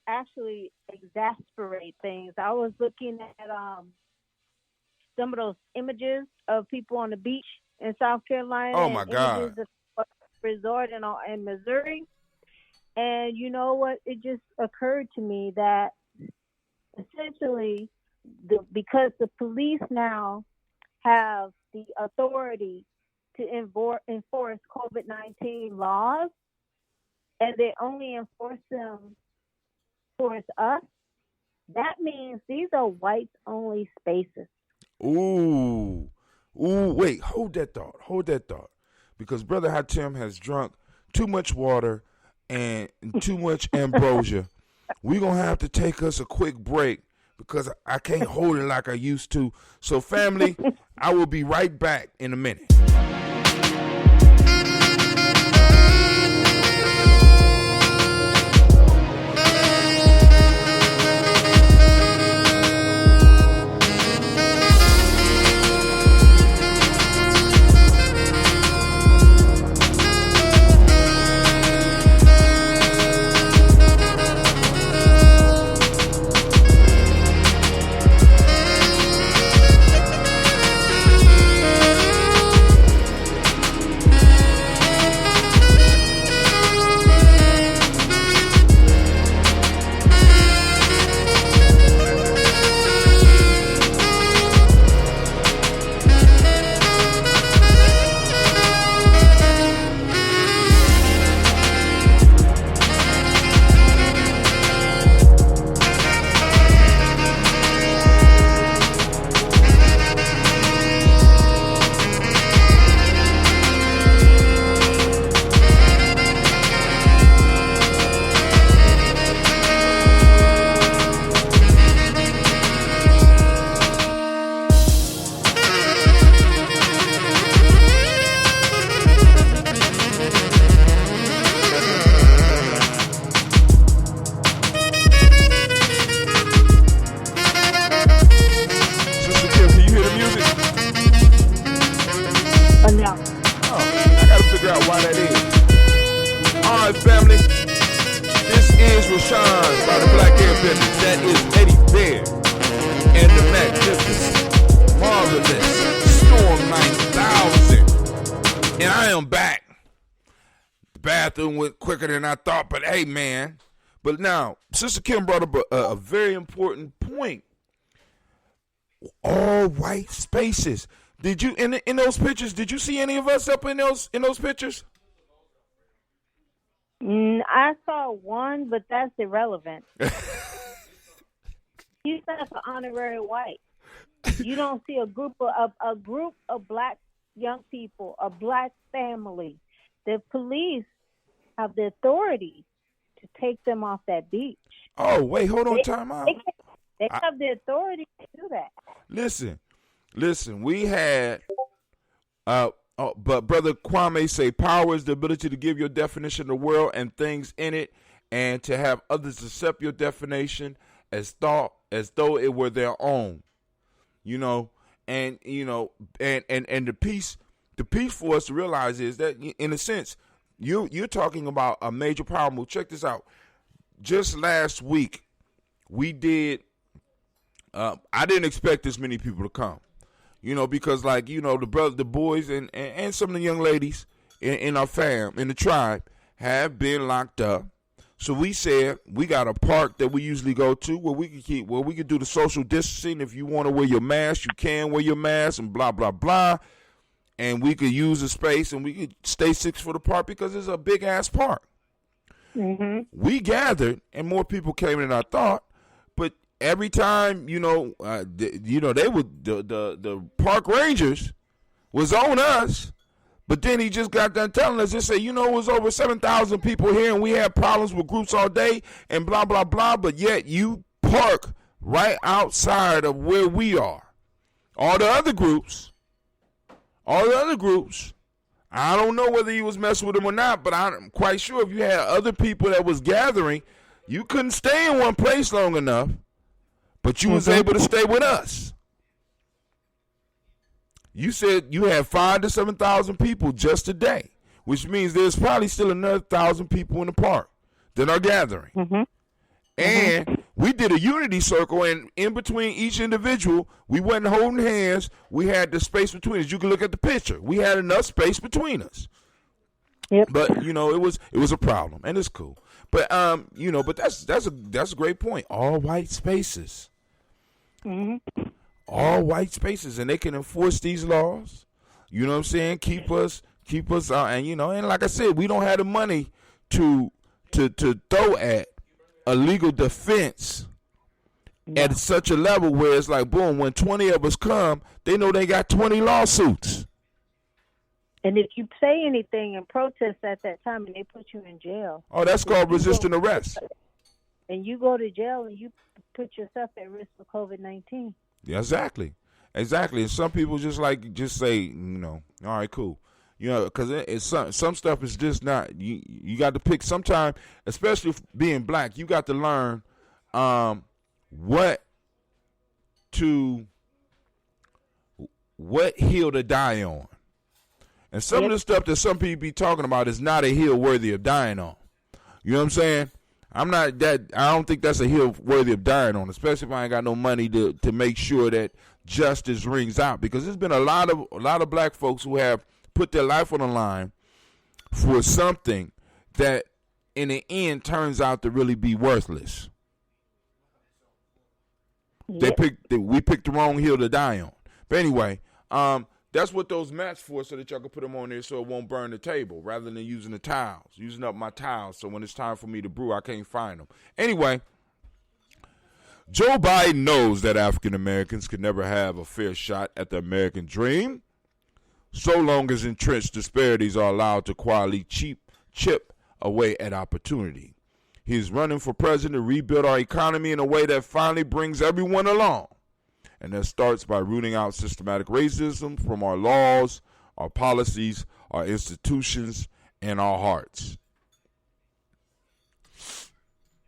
actually exasperate things. I was looking at some of those images of people on the beach in South Carolina. Oh, my God. Images of resort in Missouri. And you know what? It just occurred to me that essentially, because the police now have the authority to enforce COVID-19 laws, and they only enforce them towards us, that means these are whites-only spaces. Ooh, wait, hold that thought. Because Brother Hatim has drunk too much water and too much ambrosia. We're going to have to take us a quick break because I can't hold it like I used to. So, family, I will be right back in a minute. But now, Sister Kim brought up a very important point. All white spaces. Did you in those pictures? Did you see any of us up in those pictures? I saw one, but that's irrelevant. He's not an honorary white. You don't see a group of black young people, a black family. The police have the authority to take them off that beach. Oh, wait, hold on, time out. They have the authority to do that. Listen, we had, but Brother Kwame say, power is the ability to give your definition of the world and things in it, and to have others accept your definition as though it were their own. And the piece for us to realize is that, in a sense, you're talking about a major problem. Well, check this out. Just last week, we did. I didn't expect this many people to come. Because the boys and some of the young ladies in our in the tribe have been locked up. So we said we got a park that we usually go to where we can do the social distancing. If you want to wear your mask, you can wear your mask and blah, blah, blah. And we could use the space and we could stay 6 foot apart because it's a big ass park. Mm-hmm. We gathered and more people came than I thought. But every time, they would the park rangers was on us. But then he just got done telling us, it was over 7,000 people here and we had problems with groups all day and blah, blah, blah. But yet you park right outside of where we are. All the other groups, I don't know whether he was messing with them or not, but I'm quite sure if you had other people that was gathering, you couldn't stay in one place long enough, but you was able to stay with us. You said you had 5,000 to 7,000 people just today, which means there's probably still another 1,000 people in the park that are gathering. Mm-hmm. And we did a unity circle, and in between each individual, we wasn't holding hands. We had the space between us. You can look at the picture. We had enough space between us. Yep. But it was a problem, and it's cool. But but that's a great point. All white spaces. Mm-hmm. All white spaces, and they can enforce these laws. You know what I'm saying? Keep us, and like I said, we don't have the money to throw at a legal defense at such a level where it's like, boom, when 20 of us come, they know they got 20 lawsuits. And if you say anything and protest at that time and they put you in jail. Oh, that's called resisting arrest. And you go to jail and you put yourself at risk for COVID-19. Yeah, exactly. And some people just say, all right, cool. Because it's some stuff is just not. You got to pick. Sometime, especially being black, you got to learn what hill to die on. And some of the stuff that some people be talking about is not a hill worthy of dying on. You know what I'm saying? I don't think that's a hill worthy of dying on, especially if I ain't got no money to make sure that justice rings out. Because there's been a lot of black folks who have put their life on the line for something that in the end turns out to really be worthless. Yep. We picked the wrong hill to die on. But anyway, that's what those mats for, so that y'all can put them on there so it won't burn the table, rather than using the towels, using up my towels. So when it's time for me to brew, I can't find them. Anyway, Joe Biden knows that African Americans can never have a fair shot at the American dream, so long as entrenched disparities are allowed to quietly chip away at opportunity. He is running for president to rebuild our economy in a way that finally brings everyone along. And that starts by rooting out systematic racism from our laws, our policies, our institutions, and our hearts.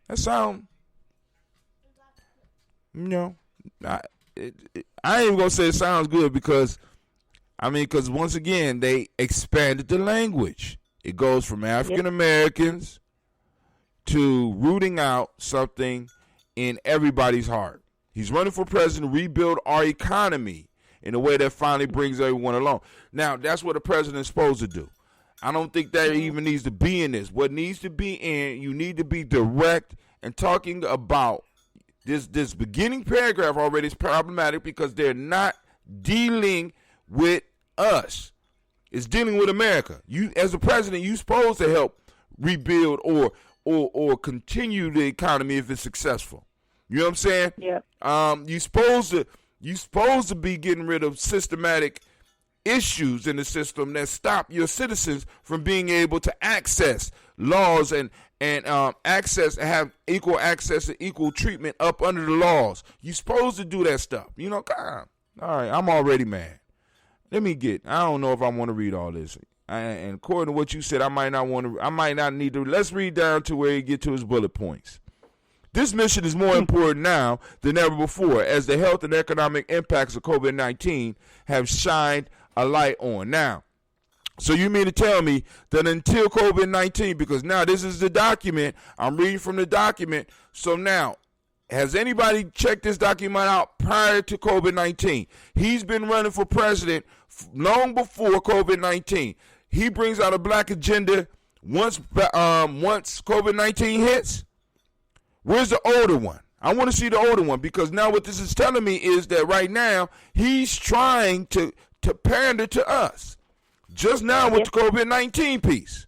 That sound, I ain't even going to say it sounds good because once again, they expanded the language. It goes from African Americans to rooting out something in everybody's heart. He's running for president to rebuild our economy in a way that finally brings everyone along. Now, that's what a president is supposed to do. I don't think that even needs to be in this. What needs to be in, you need to be direct and talking about this beginning paragraph already is problematic because they're not dealing with us. It's dealing with America. You, as a president, you're supposed to help rebuild or continue the economy if it's successful. You know what I'm saying? Yeah. You're supposed to be getting rid of systematic issues in the system that stop your citizens from being able to access laws and access and have equal access and equal treatment up under the laws. You're supposed to do that stuff. God, all right, I'm already mad. I don't know if I want to read all this. And according to what you said, I might not need to. Let's read down to where he get to his bullet points. This mission is more important now than ever before, as the health and economic impacts of COVID-19 have shined a light on. Now, So you mean to tell me that until COVID-19, because now this is the document, I'm reading from the document. So now, has anybody checked this document out prior to COVID-19? He's been running for president long before COVID-19. He brings out a black agenda once COVID-19 hits. Where's the older one? I want to see the older one, because now what this is telling me is that right now he's trying to pander to us. Just now with the COVID-19 piece.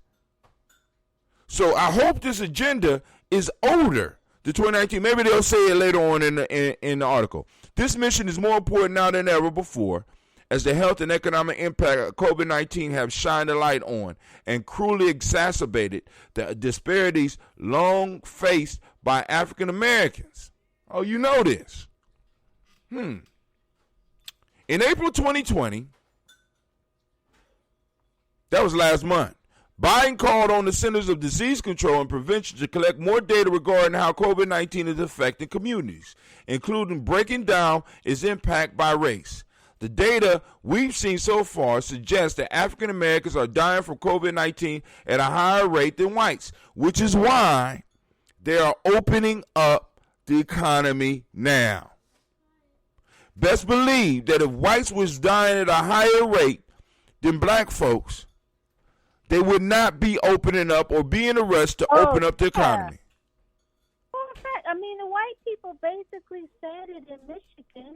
So I hope this agenda is older. The 2019, maybe they'll say it later on in the article. This mission is more important now than ever before, as the health and economic impact of COVID-19 have shined a light on and cruelly exacerbated the disparities long faced by African Americans. Oh, you know this. In April 2020, that was last month, Biden called on the Centers of Disease Control and Prevention to collect more data regarding how COVID-19 is affecting communities, including breaking down its impact by race. The data we've seen so far suggests that African Americans are dying from COVID-19 at a higher rate than whites, which is why they are opening up the economy now. Best believe that if whites was dying at a higher rate than black folks, they would not be opening up or be in a rush to open up the economy. Well, in fact, I mean, the white people basically said it in Michigan.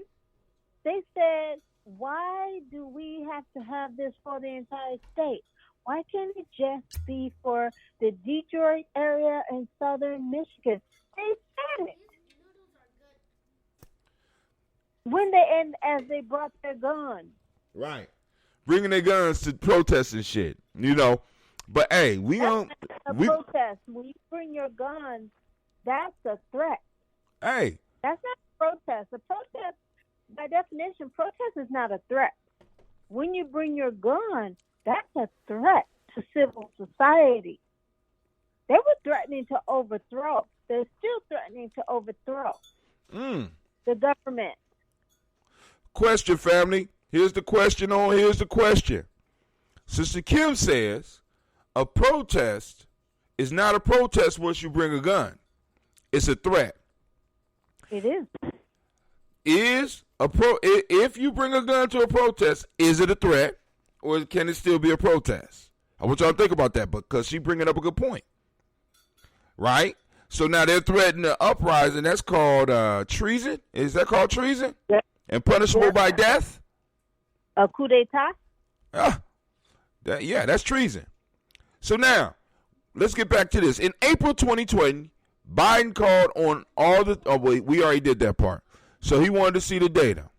They said, why do we have to have this for the entire state? Why can't it just be for the Detroit area and southern Michigan? They said it. As they brought their guns. Right. Bringing their guns to protest and shit, you know. But hey, protest. When you bring your guns, that's a threat. Hey. That's not a protest. A protest, by definition, protest is not a threat. When you bring your gun, that's a threat to civil society. They were threatening to overthrow. They're still threatening to overthrow the government. Question, family. Here's the question. Sister Kim says a protest is not a protest once you bring a gun. It's a threat. It is. If you bring a gun to a protest, is it a threat or can it still be a protest? I want y'all to think about that because she's bringing up a good point. Right? So now they're threatening an uprising. That's called treason. Is that called treason? Yeah. And punishable by death? A coup d'etat? That's treason. So now, let's get back to this. In April 2020, Biden called on all the... Oh, wait, we already did that part. So he wanted to see the data.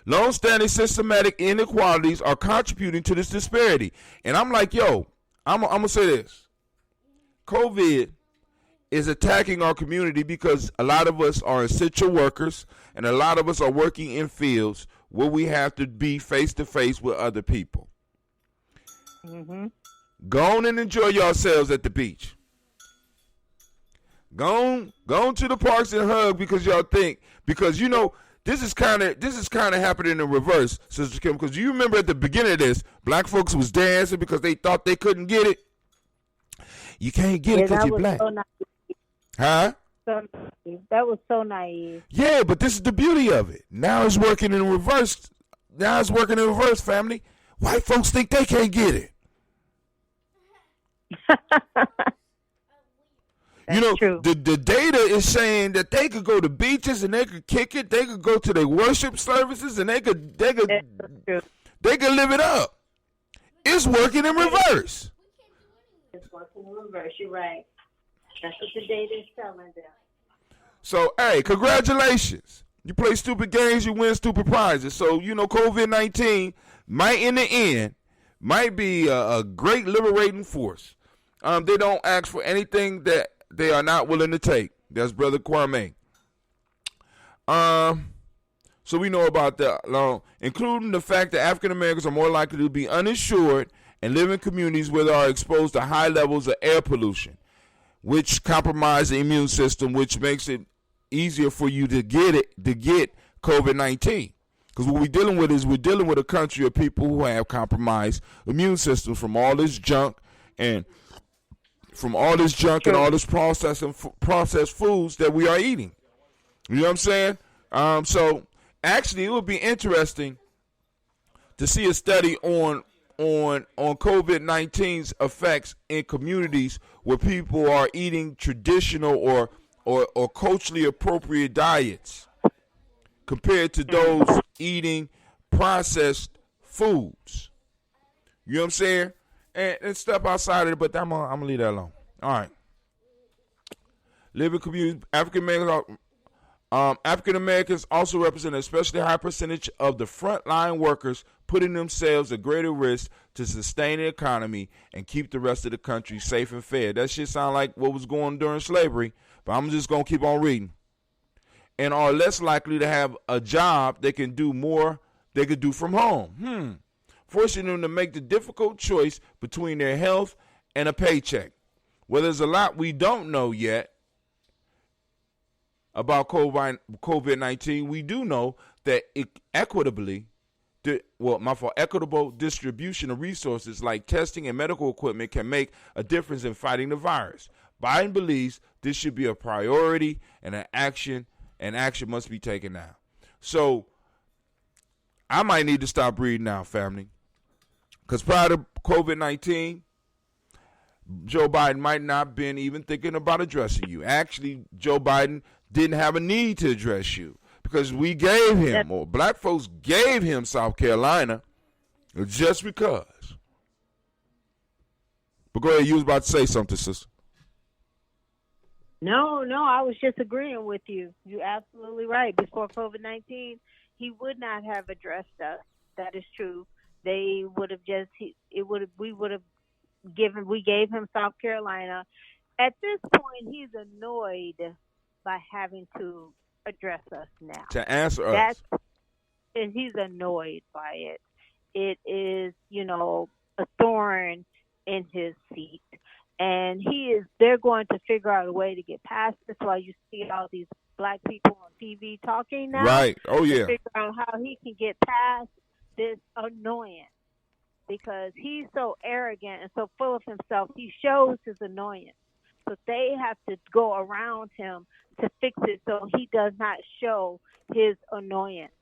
Long-standing systematic inequalities are contributing to this disparity. And I'm like, yo, I'm going to say this. COVID is attacking our community because a lot of us are essential workers and a lot of us are working in fields where we have to be face-to-face with other people. Mm-hmm. Go on and enjoy yourselves at the beach. Go on to the parks and hug because y'all think, because you know, this is kind of happening in reverse, Sister Kim, because you remember at the beginning of this, black folks was dancing because they thought they couldn't get it. You can't get it because you're black. So naive. Huh? That was so naive. Yeah, but this is the beauty of it. Now it's working in reverse. Family. White folks think they can't get it. You know, true. the data is saying that they could go to beaches and they could kick it. They could go to their worship services and they could live it up. It's working in reverse. It's working in reverse. You're right. That's what the data is telling them. So, hey, congratulations. You play stupid games, you win stupid prizes. So, you know, COVID-19 might, in the end, might be a great liberating force. They don't ask for anything that they are not willing to take. That's Brother Kwame. So we know about that, including the fact that African Americans are more likely to be uninsured and live in communities where they are exposed to high levels of air pollution, which compromise the immune system, which makes it easier for you to get COVID-19. Because what we're dealing with is we're dealing with a country of people who have compromised immune systems from all this junk and all this processed foods that we are eating. You know what I'm saying? So actually, it would be interesting to see a study on COVID-19's effects in communities where people are eating traditional or culturally appropriate diets compared to those eating processed foods. You know what I'm saying? And step outside of it, but I'm gonna leave that alone. All right. Living communities, African Americans also represent an especially high percentage of the frontline workers, putting themselves at greater risk to sustain the economy and keep the rest of the country safe and fed. That shit sound like what was going on during slavery, but I'm just gonna keep on reading. And are less likely to have a job they can do more they could do from home. Forcing them to make the difficult choice between their health and a paycheck. Well, there's a lot we don't know yet about COVID-19. We do know that equitable distribution of resources like testing and medical equipment can make a difference in fighting the virus. Biden believes this should be a priority and action must be taken now. So I might need to stop reading now, family. Because prior to COVID-19, Joe Biden might not have been even thinking about addressing you. Actually, Joe Biden didn't have a need to address you because we gave him, or black folks gave him South Carolina just because. But go ahead, you was about to say something, sister. No, I was just agreeing with you. You're absolutely right. Before COVID-19, he would not have addressed us. That is true. They would have we gave him South Carolina. At this point, he's annoyed by having to address us now. To answer us. And he's annoyed by it. It is, a thorn in his seat. And they're going to figure out a way to get past this. That's why you see all these black people on TV talking now. Right. Oh, yeah. To figure out how he can get past this annoyance. Because he's so arrogant and so full of himself, he shows his annoyance. So they have to go around him to fix it so he does not show his annoyance.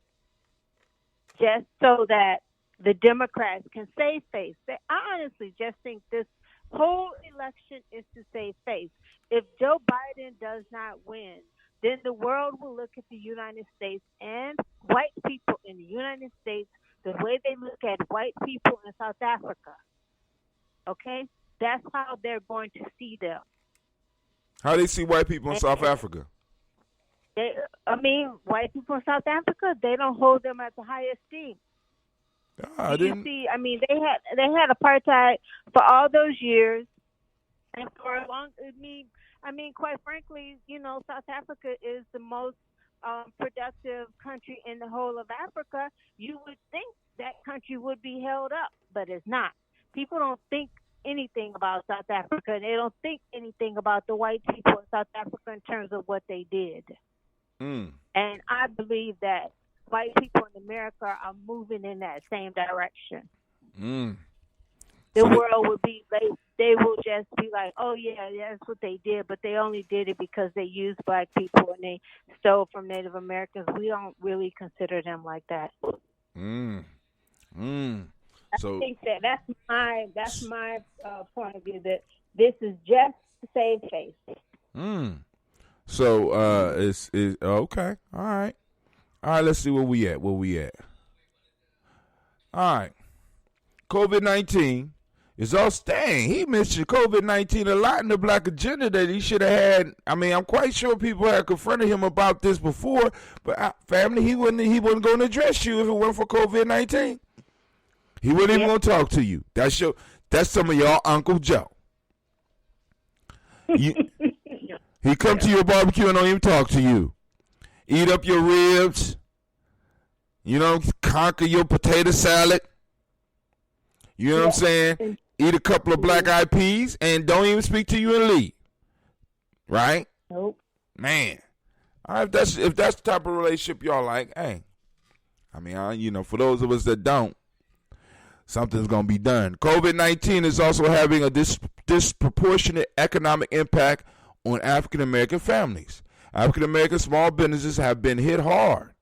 Just so that the Democrats can save face. I honestly just think this whole election is to save face. If Joe Biden does not win, then the world will look at the United States and white people in the United States the way they look at white people in South Africa. Okay? That's how they're going to see them. How they see white people in South Africa? White people in South Africa, they don't hold them at the highest esteem. They had apartheid for all those years, and for a long. Quite frankly, South Africa is the most productive country in the whole of Africa. You would think that country would be held up, but it's not. People don't think anything about South Africa. They don't think anything about the white people in South Africa in terms of what they did. And I believe that white people in America are moving in that same direction. The world would be, they will just be like, oh yeah, that's what they did, but they only did it because they used black people and they stole from Native Americans. We don't really consider them like that. So I think that's my point of view, that this is just to save face. So it's okay. All right. Let's see where we at. All right. COVID-19 is all staying. He mentioned COVID-19 a lot in the black agenda that he should have had. I'm quite sure people had confronted him about this before, but family, he wasn't going to address you if it weren't for COVID-19. He wasn't even going to talk to you. That's some of y'all Uncle Joe. He come to your barbecue and don't even talk to you. Eat up your ribs. Conquer your potato salad. You know what I'm saying? Eat a couple of black eyed peas and don't even speak to you and leave. Right? Nope. Man. All right, if that's the type of relationship y'all like, hey, I mean, for those of us that don't, something's going to be done. COVID-19 is also having a disproportionate economic impact on African-American families. African-American small businesses have been hit hard,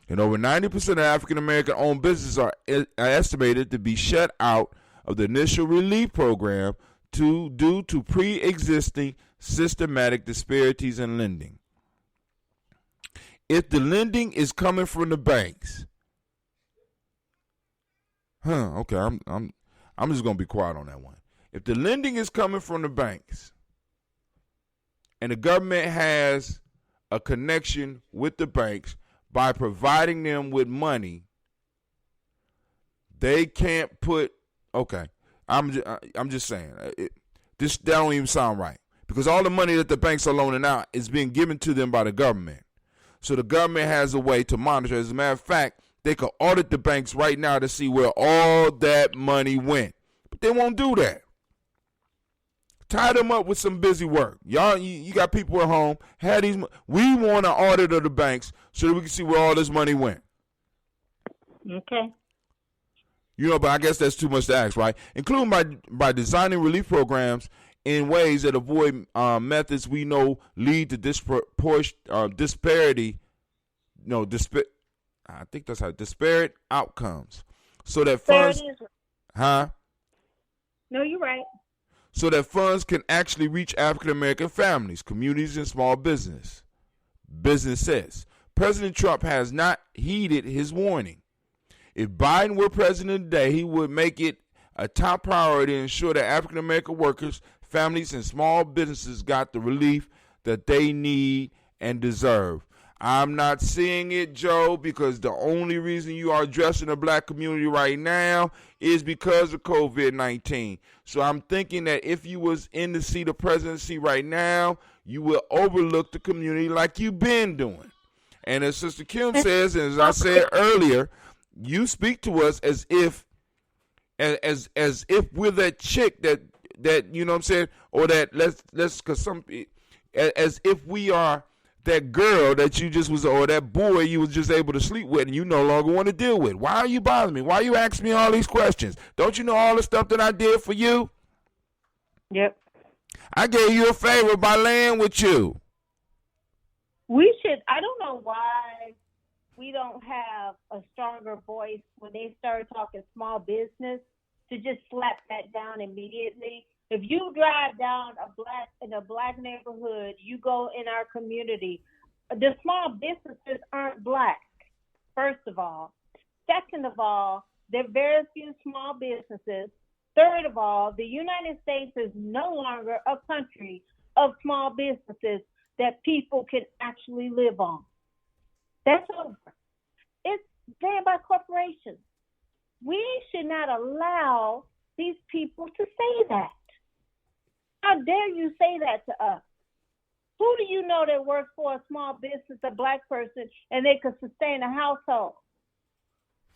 and over 90% of African-American owned businesses are estimated to be shut out of the initial relief program due to pre-existing systematic disparities in lending. If the lending is coming from the banks, okay, I'm just gonna be quiet on that one. If the lending is coming from the banks, and the government has a connection with the banks by providing them with money, they can't put. Okay, I'm just saying that don't even sound right, because all the money that the banks are loaning out is being given to them by the government. So the government has a way to monitor. As a matter of fact, they could audit the banks right now to see where all that money went. But they won't do that. Tie them up with some busy work. Y'all, you got people at home. We want an audit of the banks so that we can see where all this money went. Okay. But I guess that's too much to ask, right? Including by designing relief programs in ways that avoid methods we know lead to disparity. I think that's how disparate outcomes. So that funds, No, you're right. So that funds can actually reach African American families, communities, and small businesses. President Trump has not heeded his warning. If Biden were president today, he would make it a top priority to ensure that African American workers, families, and small businesses got the relief that they need and deserve. I'm not seeing it, Joe, because the only reason you are addressing the black community right now is because of COVID-19. So I'm thinking that if you was in the seat of presidency right now, you will overlook the community like you've been doing. And as Sister Kim says, and as I said earlier, you speak to us as if we're that chick that you know what I'm saying, or that as if we are that girl that you just was, or that boy you was just able to sleep with and you no longer want to deal with. Why are you bothering me? Why are you asking me all these questions? Don't you know all the stuff that I did for you? Yep. I gave you a favor by laying with you. I don't know why we don't have a stronger voice when they start talking small business to just slap that down immediately. If you drive down in a black neighborhood, you go in our community, the small businesses aren't black, first of all. Second of all, there are very few small businesses. Third of all, the United States is no longer a country of small businesses that people can actually live on. That's over. It's ran by corporations. We should not allow these people to say that. How dare you say that to us? Who do you know that works for a small business, a black person, and they could sustain a household?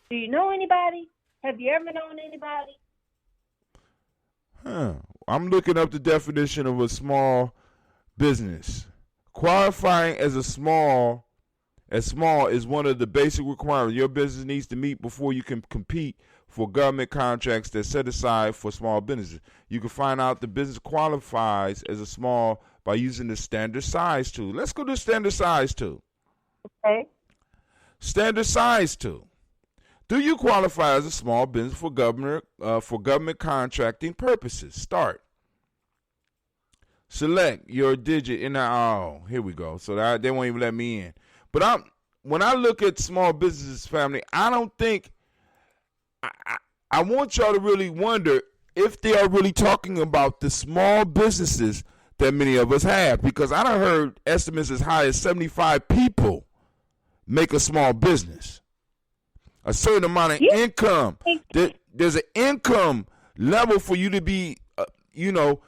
Do you know anybody? Have you ever known anybody? I'm looking up the definition of a small business. Qualifying as small is one of the basic requirements your business needs to meet before you can compete for government contracts that's set aside for small businesses. You can find out the business qualifies as a small by using the standard size tool. Let's go to the standard size tool. Okay. Standard size tool. Do you qualify as a small business for government contracting purposes? Start. Select your digit in the here we go. So they won't even let me in. But when I look at small businesses, family, I don't think I want y'all to really wonder if they are really talking about the small businesses that many of us have, because I done heard estimates as high as 75 people make a small business. A certain amount of income. There's an income level for you to be, to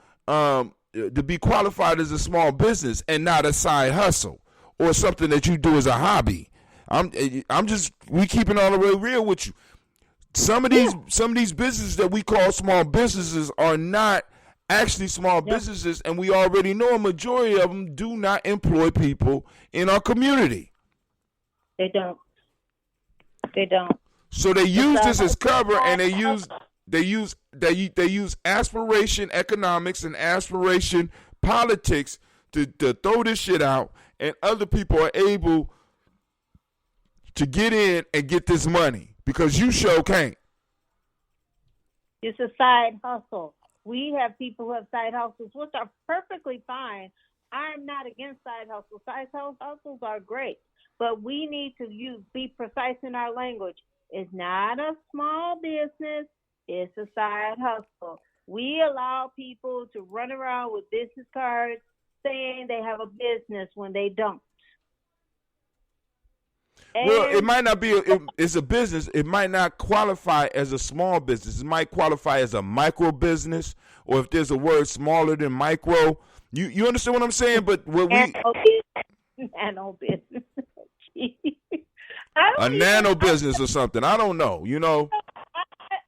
be qualified as a small business and not a side hustle or something that you do as a hobby. We keeping all the way real with you. Some of these businesses that we call small businesses are not actually small businesses, and we already know a majority of them do not employ people in our community. They don't. They don't. So they use this as cover, and they use aspiration economics and aspiration politics to throw this shit out, and other people are able to get in and get this money because you sure can't. It's a side hustle. We have people who have side hustles, which are perfectly fine. I'm not against side hustles. Side hustles are great, but we need to be precise in our language. It's not a small business. It's a side hustle. We allow people to run around with business cards saying they have a business when they don't. Well, it might not be. It's a business. It might not qualify as a small business. It might qualify as a micro business, or if there's a word smaller than micro. You understand what I'm saying? But what nano business. A nano business or something. I don't know.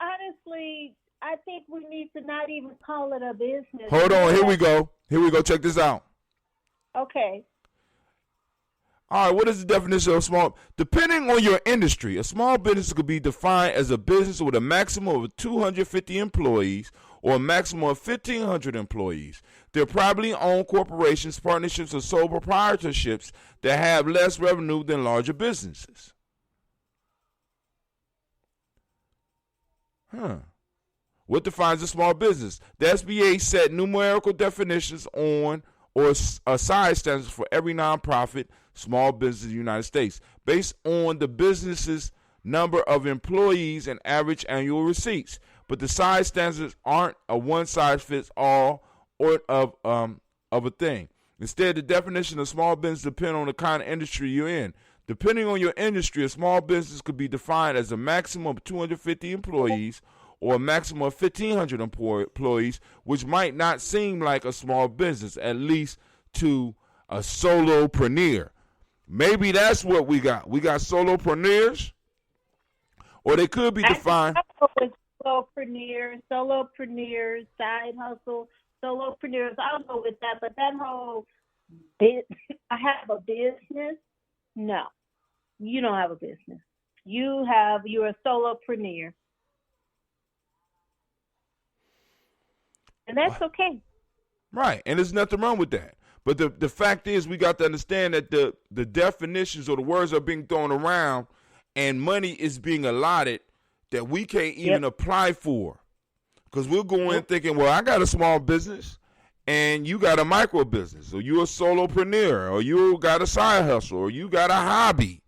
Honestly, I think we need to not even call it a business. Hold on. Here we go. Check this out. Okay. All right, what is the definition of small? Depending on your industry, a small business could be defined as a business with a maximum of 250 employees or a maximum of 1,500 employees. They're privately owned corporations, partnerships, or sole proprietorships that have less revenue than larger businesses. What defines a small business? The SBA set numerical definitions on or size standards for every nonprofit small business in the United States based on the business's number of employees and average annual receipts. But the size standards aren't a one-size-fits-all or of a thing. Instead, the definition of small business depends on the kind of industry you're in. Depending on your industry, a small business could be defined as a maximum of 250 employees or a maximum of 1,500 employees, which might not seem like a small business, at least to a solopreneur. Maybe that's what we got. We got solopreneurs, or they could be defined. Solopreneurs, side hustle, solopreneurs. I'll go with that. But that whole I have a business. No, you don't have a business. You're a solopreneur, and that's okay. Right, and there's nothing wrong with that. But the fact is, we got to understand that the definitions or the words are being thrown around, and money is being allotted that we can't even apply for, because we're going thinking, well, I got a small business, and you got a micro business, or you're a solopreneur, or you got a side hustle, or you got a hobby.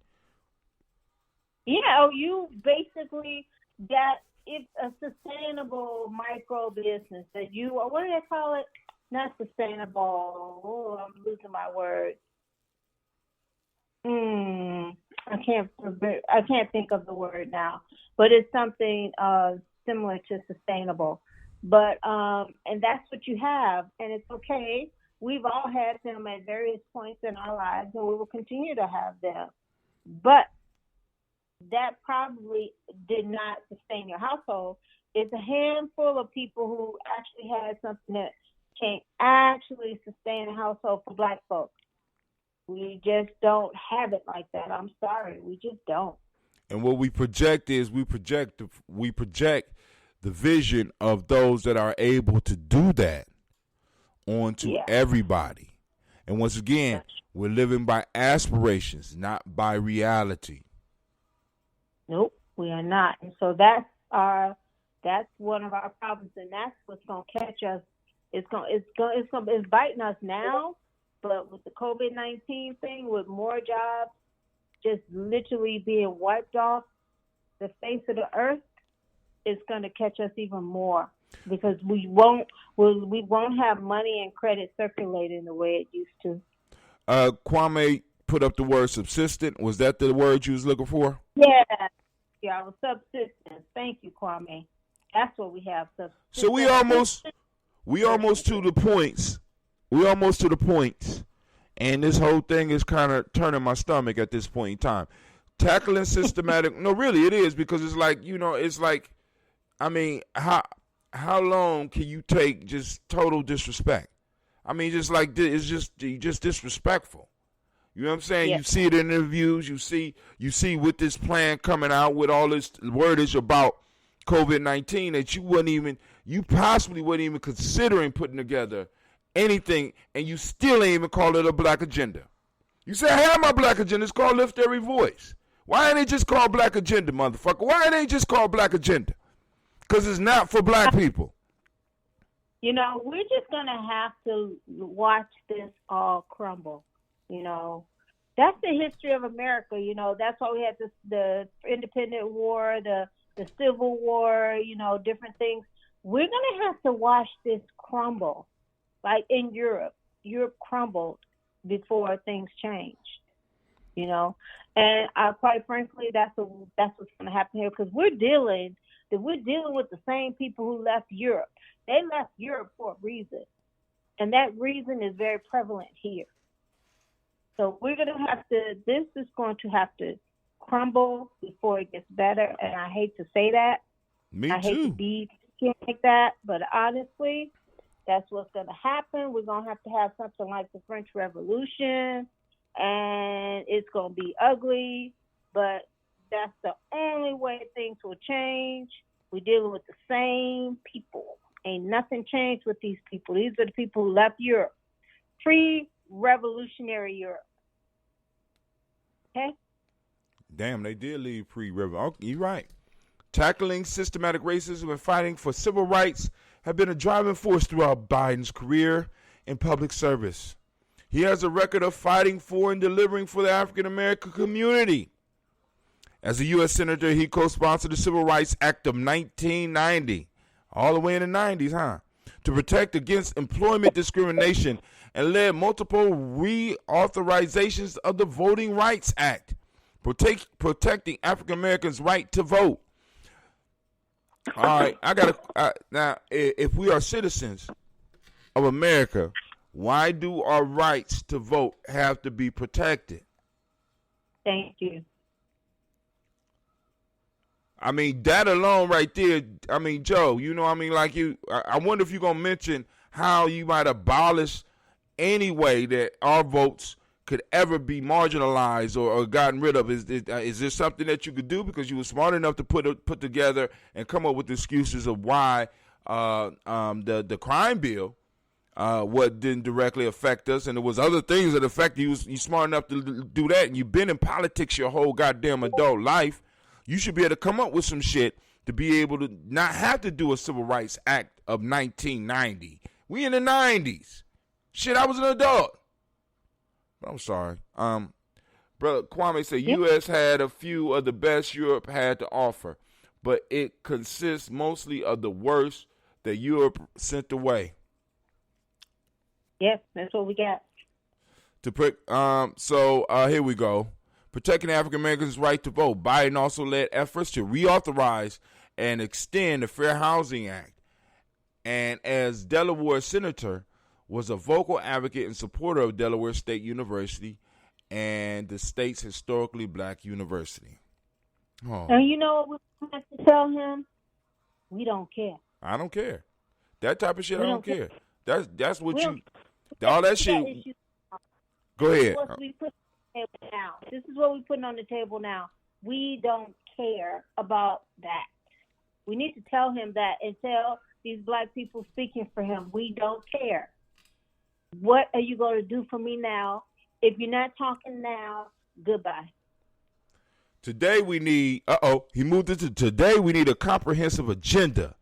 Yeah, you basically got it's a sustainable micro business that what do they call it? Not sustainable. Oh, I'm losing my words. I can't think of the word now, but it's something similar to sustainable. But and that's what you have, and it's okay. We've all had them at various points in our lives, and we will continue to have them. But that probably did not sustain your household. It's a handful of people who actually had something that can actually sustain a household for Black folks. We just don't have it like that. I'm sorry, we just don't. And what we project is we project the vision of those that are able to do that onto everybody. And once again, we're living by aspirations, not by reality. Nope, we are not. And so that's one of our problems, and that's what's going to catch us. It's biting us now, but with the COVID-19 thing, with more jobs just literally being wiped off the face of the earth, it's going to catch us even more, because we won't have money and credit circulating the way it used to. Kwame put up the word subsistent. Was that the word you was looking for? Yeah, subsistence. Thank you, Kwame. That's what we have. So we almost to the points. We almost to the points, and this whole thing is kind of turning my stomach at this point in time. Tackling systematic. No, really, it is, because it's like, it's like, I mean, how long can you take just total disrespect? I mean, just like it's just disrespectful. You know what I'm saying? Yes. You see it in interviews. You see with this plan coming out with all this wordage about COVID-19 that you possibly wasn't even considering putting together anything, and you still ain't even call it a black agenda. You say, I have my black agenda. It's called Lift Every Voice. Why ain't it just called black agenda, motherfucker? Why ain't it just called black agenda? Because it's not for black people. You know, we're just going to have to watch this all crumble. You know, that's the history of America. You know, that's why we had the independent war, the Civil War, you know, different things. We're going to have to watch this crumble. Like in Europe crumbled before things changed, you know. And quite frankly, that's what's going to happen here, because we're dealing with the same people who left Europe. They left Europe for a reason, and that reason is very prevalent here. So we're going to have to. This is going to have to crumble before it gets better. And I hate to say that. I hate to be like that, but honestly, that's what's going to happen. We're going to have something like the French Revolution, and it's going to be ugly, but that's the only way things will change. We're dealing with the same people. Ain't nothing changed with these people. These are the people who left Europe, pre-revolutionary Europe. Okay? Damn, they did leave pre-revolution. Okay, you're right. Tackling systematic racism and fighting for civil rights have been a driving force throughout Biden's career in public service. He has a record of fighting for and delivering for the African American community. As a U.S. Senator, he co-sponsored the Civil Rights Act of 1990, all the way in the 90s, to protect against employment discrimination, and led multiple reauthorizations of the Voting Rights Act, protecting African Americans' right to vote. All right, now, if we are citizens of America, why do our rights to vote have to be protected? Thank you. I mean, that alone right there, I mean, Joe, you know, I mean, like I wonder if you're going to mention how you might abolish any way that our votes could ever be marginalized or gotten rid of. Is there something that you could do, because you were smart enough to put together and come up with excuses of why the crime bill what didn't directly affect us, and there was other things that affect you. You smart enough to do that, and you've been in politics your whole goddamn adult life. You should be able to come up with some shit to be able to not have to do a Civil Rights Act of 1990. We in the 90s. Shit, I was an adult. I'm sorry. Brother Kwame said, U.S. had a few of the best Europe had to offer, but it consists mostly of the worst that Europe sent away. Yes, that's what we got. Here we go. Protecting African Americans' right to vote. Biden also led efforts to reauthorize and extend the Fair Housing Act, and as Delaware Senator, was a vocal advocate and supporter of Delaware State University and the state's historically black university. Oh. And you know what we have to tell him? We don't care. I don't care. That type of shit, I don't care. That's what you. All that shit. Go ahead. This is what we're putting on the table now. We don't care about that. We need to tell him that, and tell these black people speaking for him, we don't care. What are you going to do for me now? If you're not talking now, goodbye. Today we need, he moved it to today we need a comprehensive agenda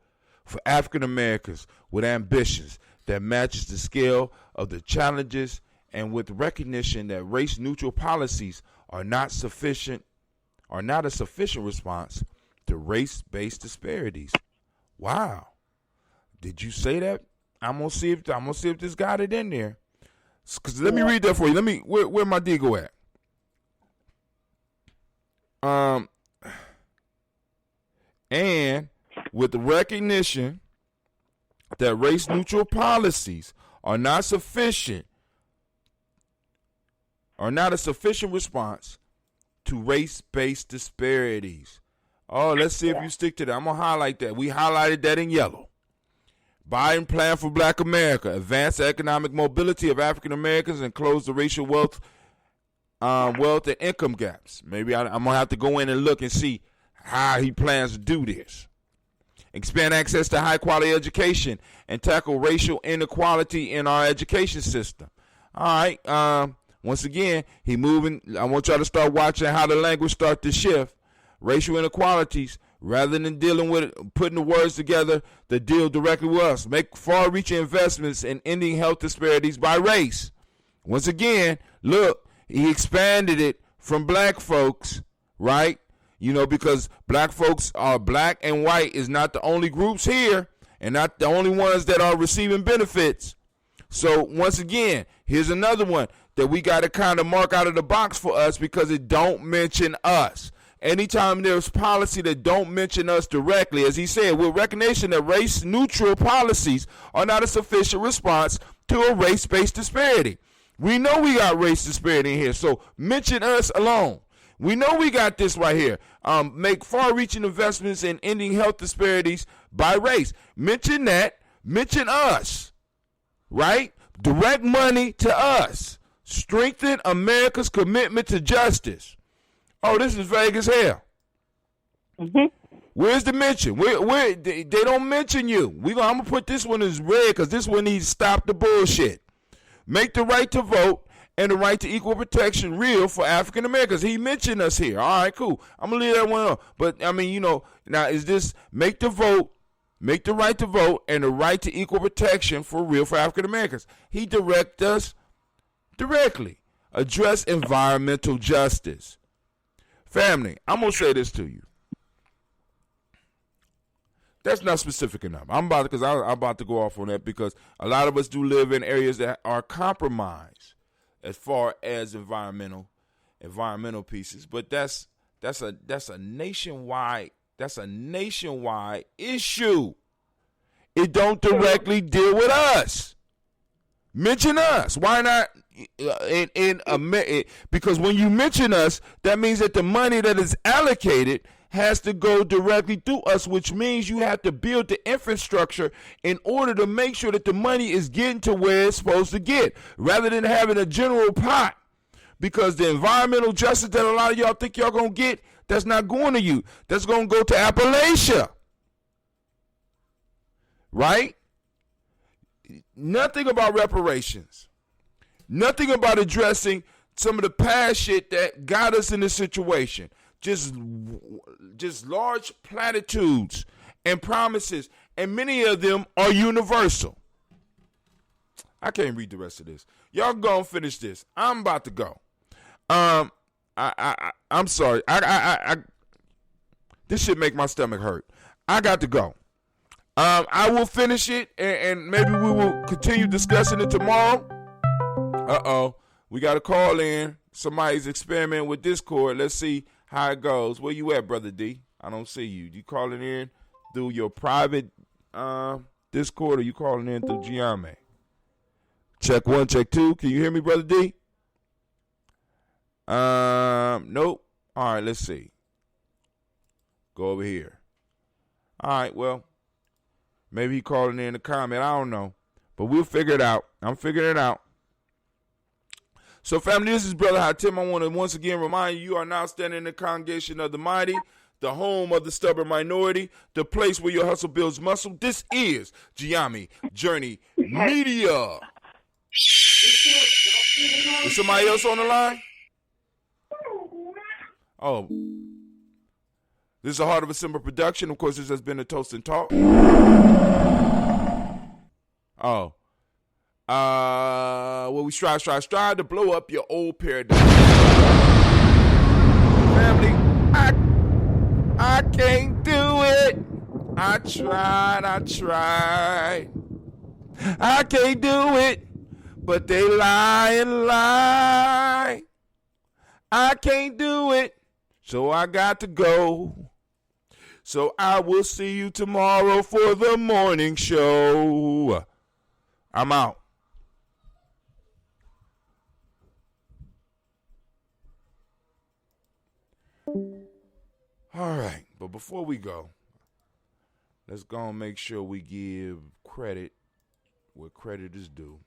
for African Americans with ambitions that matches the scale of the challenges, and with recognition that race-neutral policies are not a sufficient response to race-based disparities. Wow. Did you say that? I'm gonna see if this got it in there. Cause let me read that for you. Where my D go at? And with the recognition that race-neutral policies are not a sufficient response to race-based disparities. Oh, let's see if you stick to that. I'm going to highlight that. We highlighted that in yellow. Biden plan for Black America, advance the economic mobility of African Americans, and close the racial wealth wealth and income gaps. Maybe I'm going to have to go in and look and see how he plans to do this. Expand access to high-quality education and tackle racial inequality in our education system. All right. Once again, he moving. I want y'all to start watching how the language start to shift. Racial inequalities, rather than dealing with it, putting the words together that deal directly with us. Make far-reaching investments in ending health disparities by race. Once again, look, he expanded it from black folks, right? You know, because black folks are black and white is not the only groups here and not the only ones that are receiving benefits. So once again, here's another one that we got to kind of mark out of the box for us because it don't mention us. Anytime there's policy that don't mention us directly, as he said, with recognition that race-neutral policies are not a sufficient response to a race-based disparity. We know we got race disparity in here, so mention us alone. We know we got this right here. Make far-reaching investments in ending health disparities by race. Mention that. Mention us. Right? Direct money to us. Strengthen America's commitment to justice. Oh, this is vague as hell. Mm-hmm. Where's the mention? Where they don't mention you. I'm going to put this one as red because this one needs to stop the bullshit. Make the right to vote and the right to equal protection real for African Americans. He mentioned us here. All right, cool. I'm going to leave that one on. But, I mean, you know, now is this make the right to vote and the right to equal protection for real for African Americans? He directs us directly. Address environmental justice. Family, I'm going to say this to you. That's not specific enough. I'm about to go off on that because a lot of us do live in areas that are compromised as far as environmental pieces. But that's a nationwide issue. It don't directly deal with us. Mention us. Why not? Because when you mention us, that means that the money that is allocated has to go directly through us, which means you have to build the infrastructure in order to make sure that the money is getting to where it's supposed to get, rather than having a general pot. Because the environmental justice that a lot of y'all think y'all gonna get, that's not going to you. That's gonna go to Appalachia. Right? Nothing about reparations. Nothing about addressing some of the past shit that got us in this situation. Just large platitudes and promises, and many of them are universal. I can't read the rest of this. Y'all gonna finish this. I'm about to go. I'm sorry. This shit make my stomach hurt. I got to go. I will finish it, and maybe we will continue discussing it tomorrow. We got a call in. Somebody's experimenting with Discord. Let's see how it goes. Where you at, Brother D? I don't see you. You calling in through your private Discord, or you calling in through Gye-Nyame? Check 1, check 2. Can you hear me, Brother D? Nope. All right, let's see. Go over here. All right, well, maybe he calling in a comment. I don't know. But we'll figure it out. I'm figuring it out. So, family, this is Brother Hatim. I want to once again remind you, you are now standing in the congregation of the mighty, the home of the stubborn minority, the place where your hustle builds muscle. This is Gye-Nyame Journey Media. Is somebody else on the line? Oh. This is a Heart of a Simba production. Of course, this has been a Toast and Talk. Oh. Well, we strive to blow up your old paradigm. Family, I can't do it. I tried. I can't do it, but they lie and lie. I can't do it, so I got to go. So I will see you tomorrow for the morning show. I'm out. All right, but before we go, let's go and make sure we give credit where credit is due.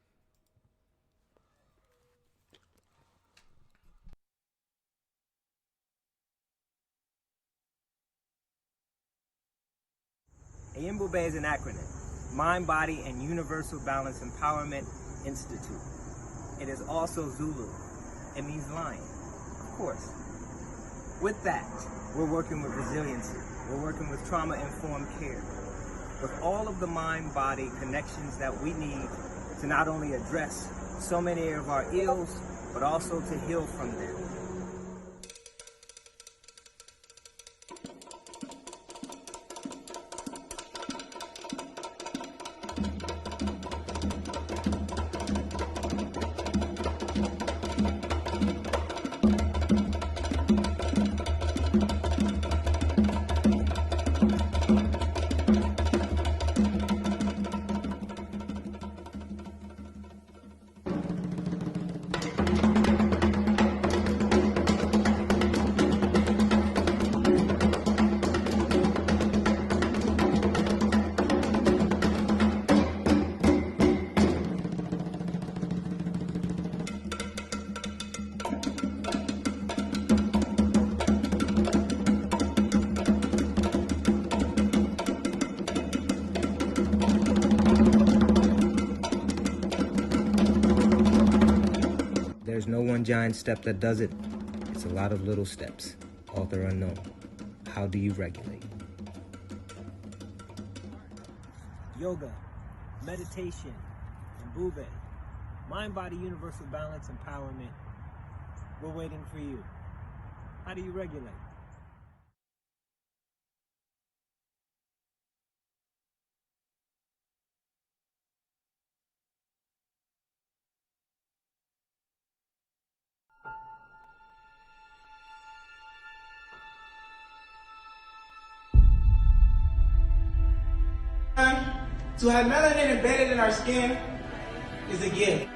Ayimbobe is an acronym. Mind, Body, and Universal Balance Empowerment Institute. It is also Zulu. It means lion, of course. With that, we're working with resiliency. We're working with trauma-informed care. With all of the mind-body connections that we need to not only address so many of our ills, but also to heal from them. There's no one giant step that does it. It's a lot of little steps. Author unknown. How do you regulate? Yoga, meditation, and Bube. Mind, Body, Universal Balance, Empowerment. We're waiting for you. How do you regulate? To have melanin embedded in our skin is a gift.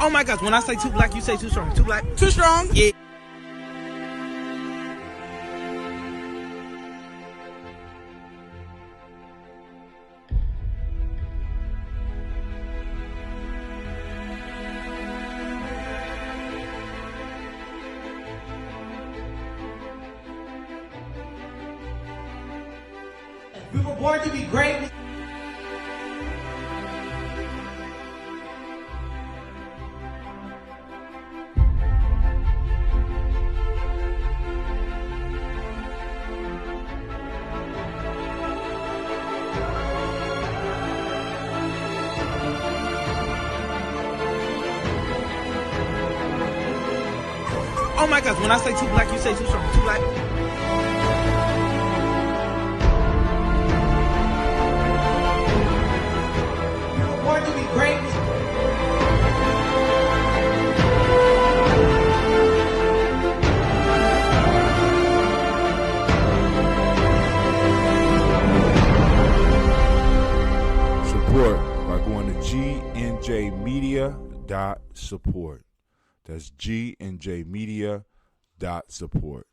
Oh my gosh, when I say too black, you say too strong. Too black. Too strong. Yeah. We were born to be great. Oh my gosh, when I say too black, you say too strong. Too black. Born to be great. Support by going to GNJmedia.support. That's GNJmedia.support.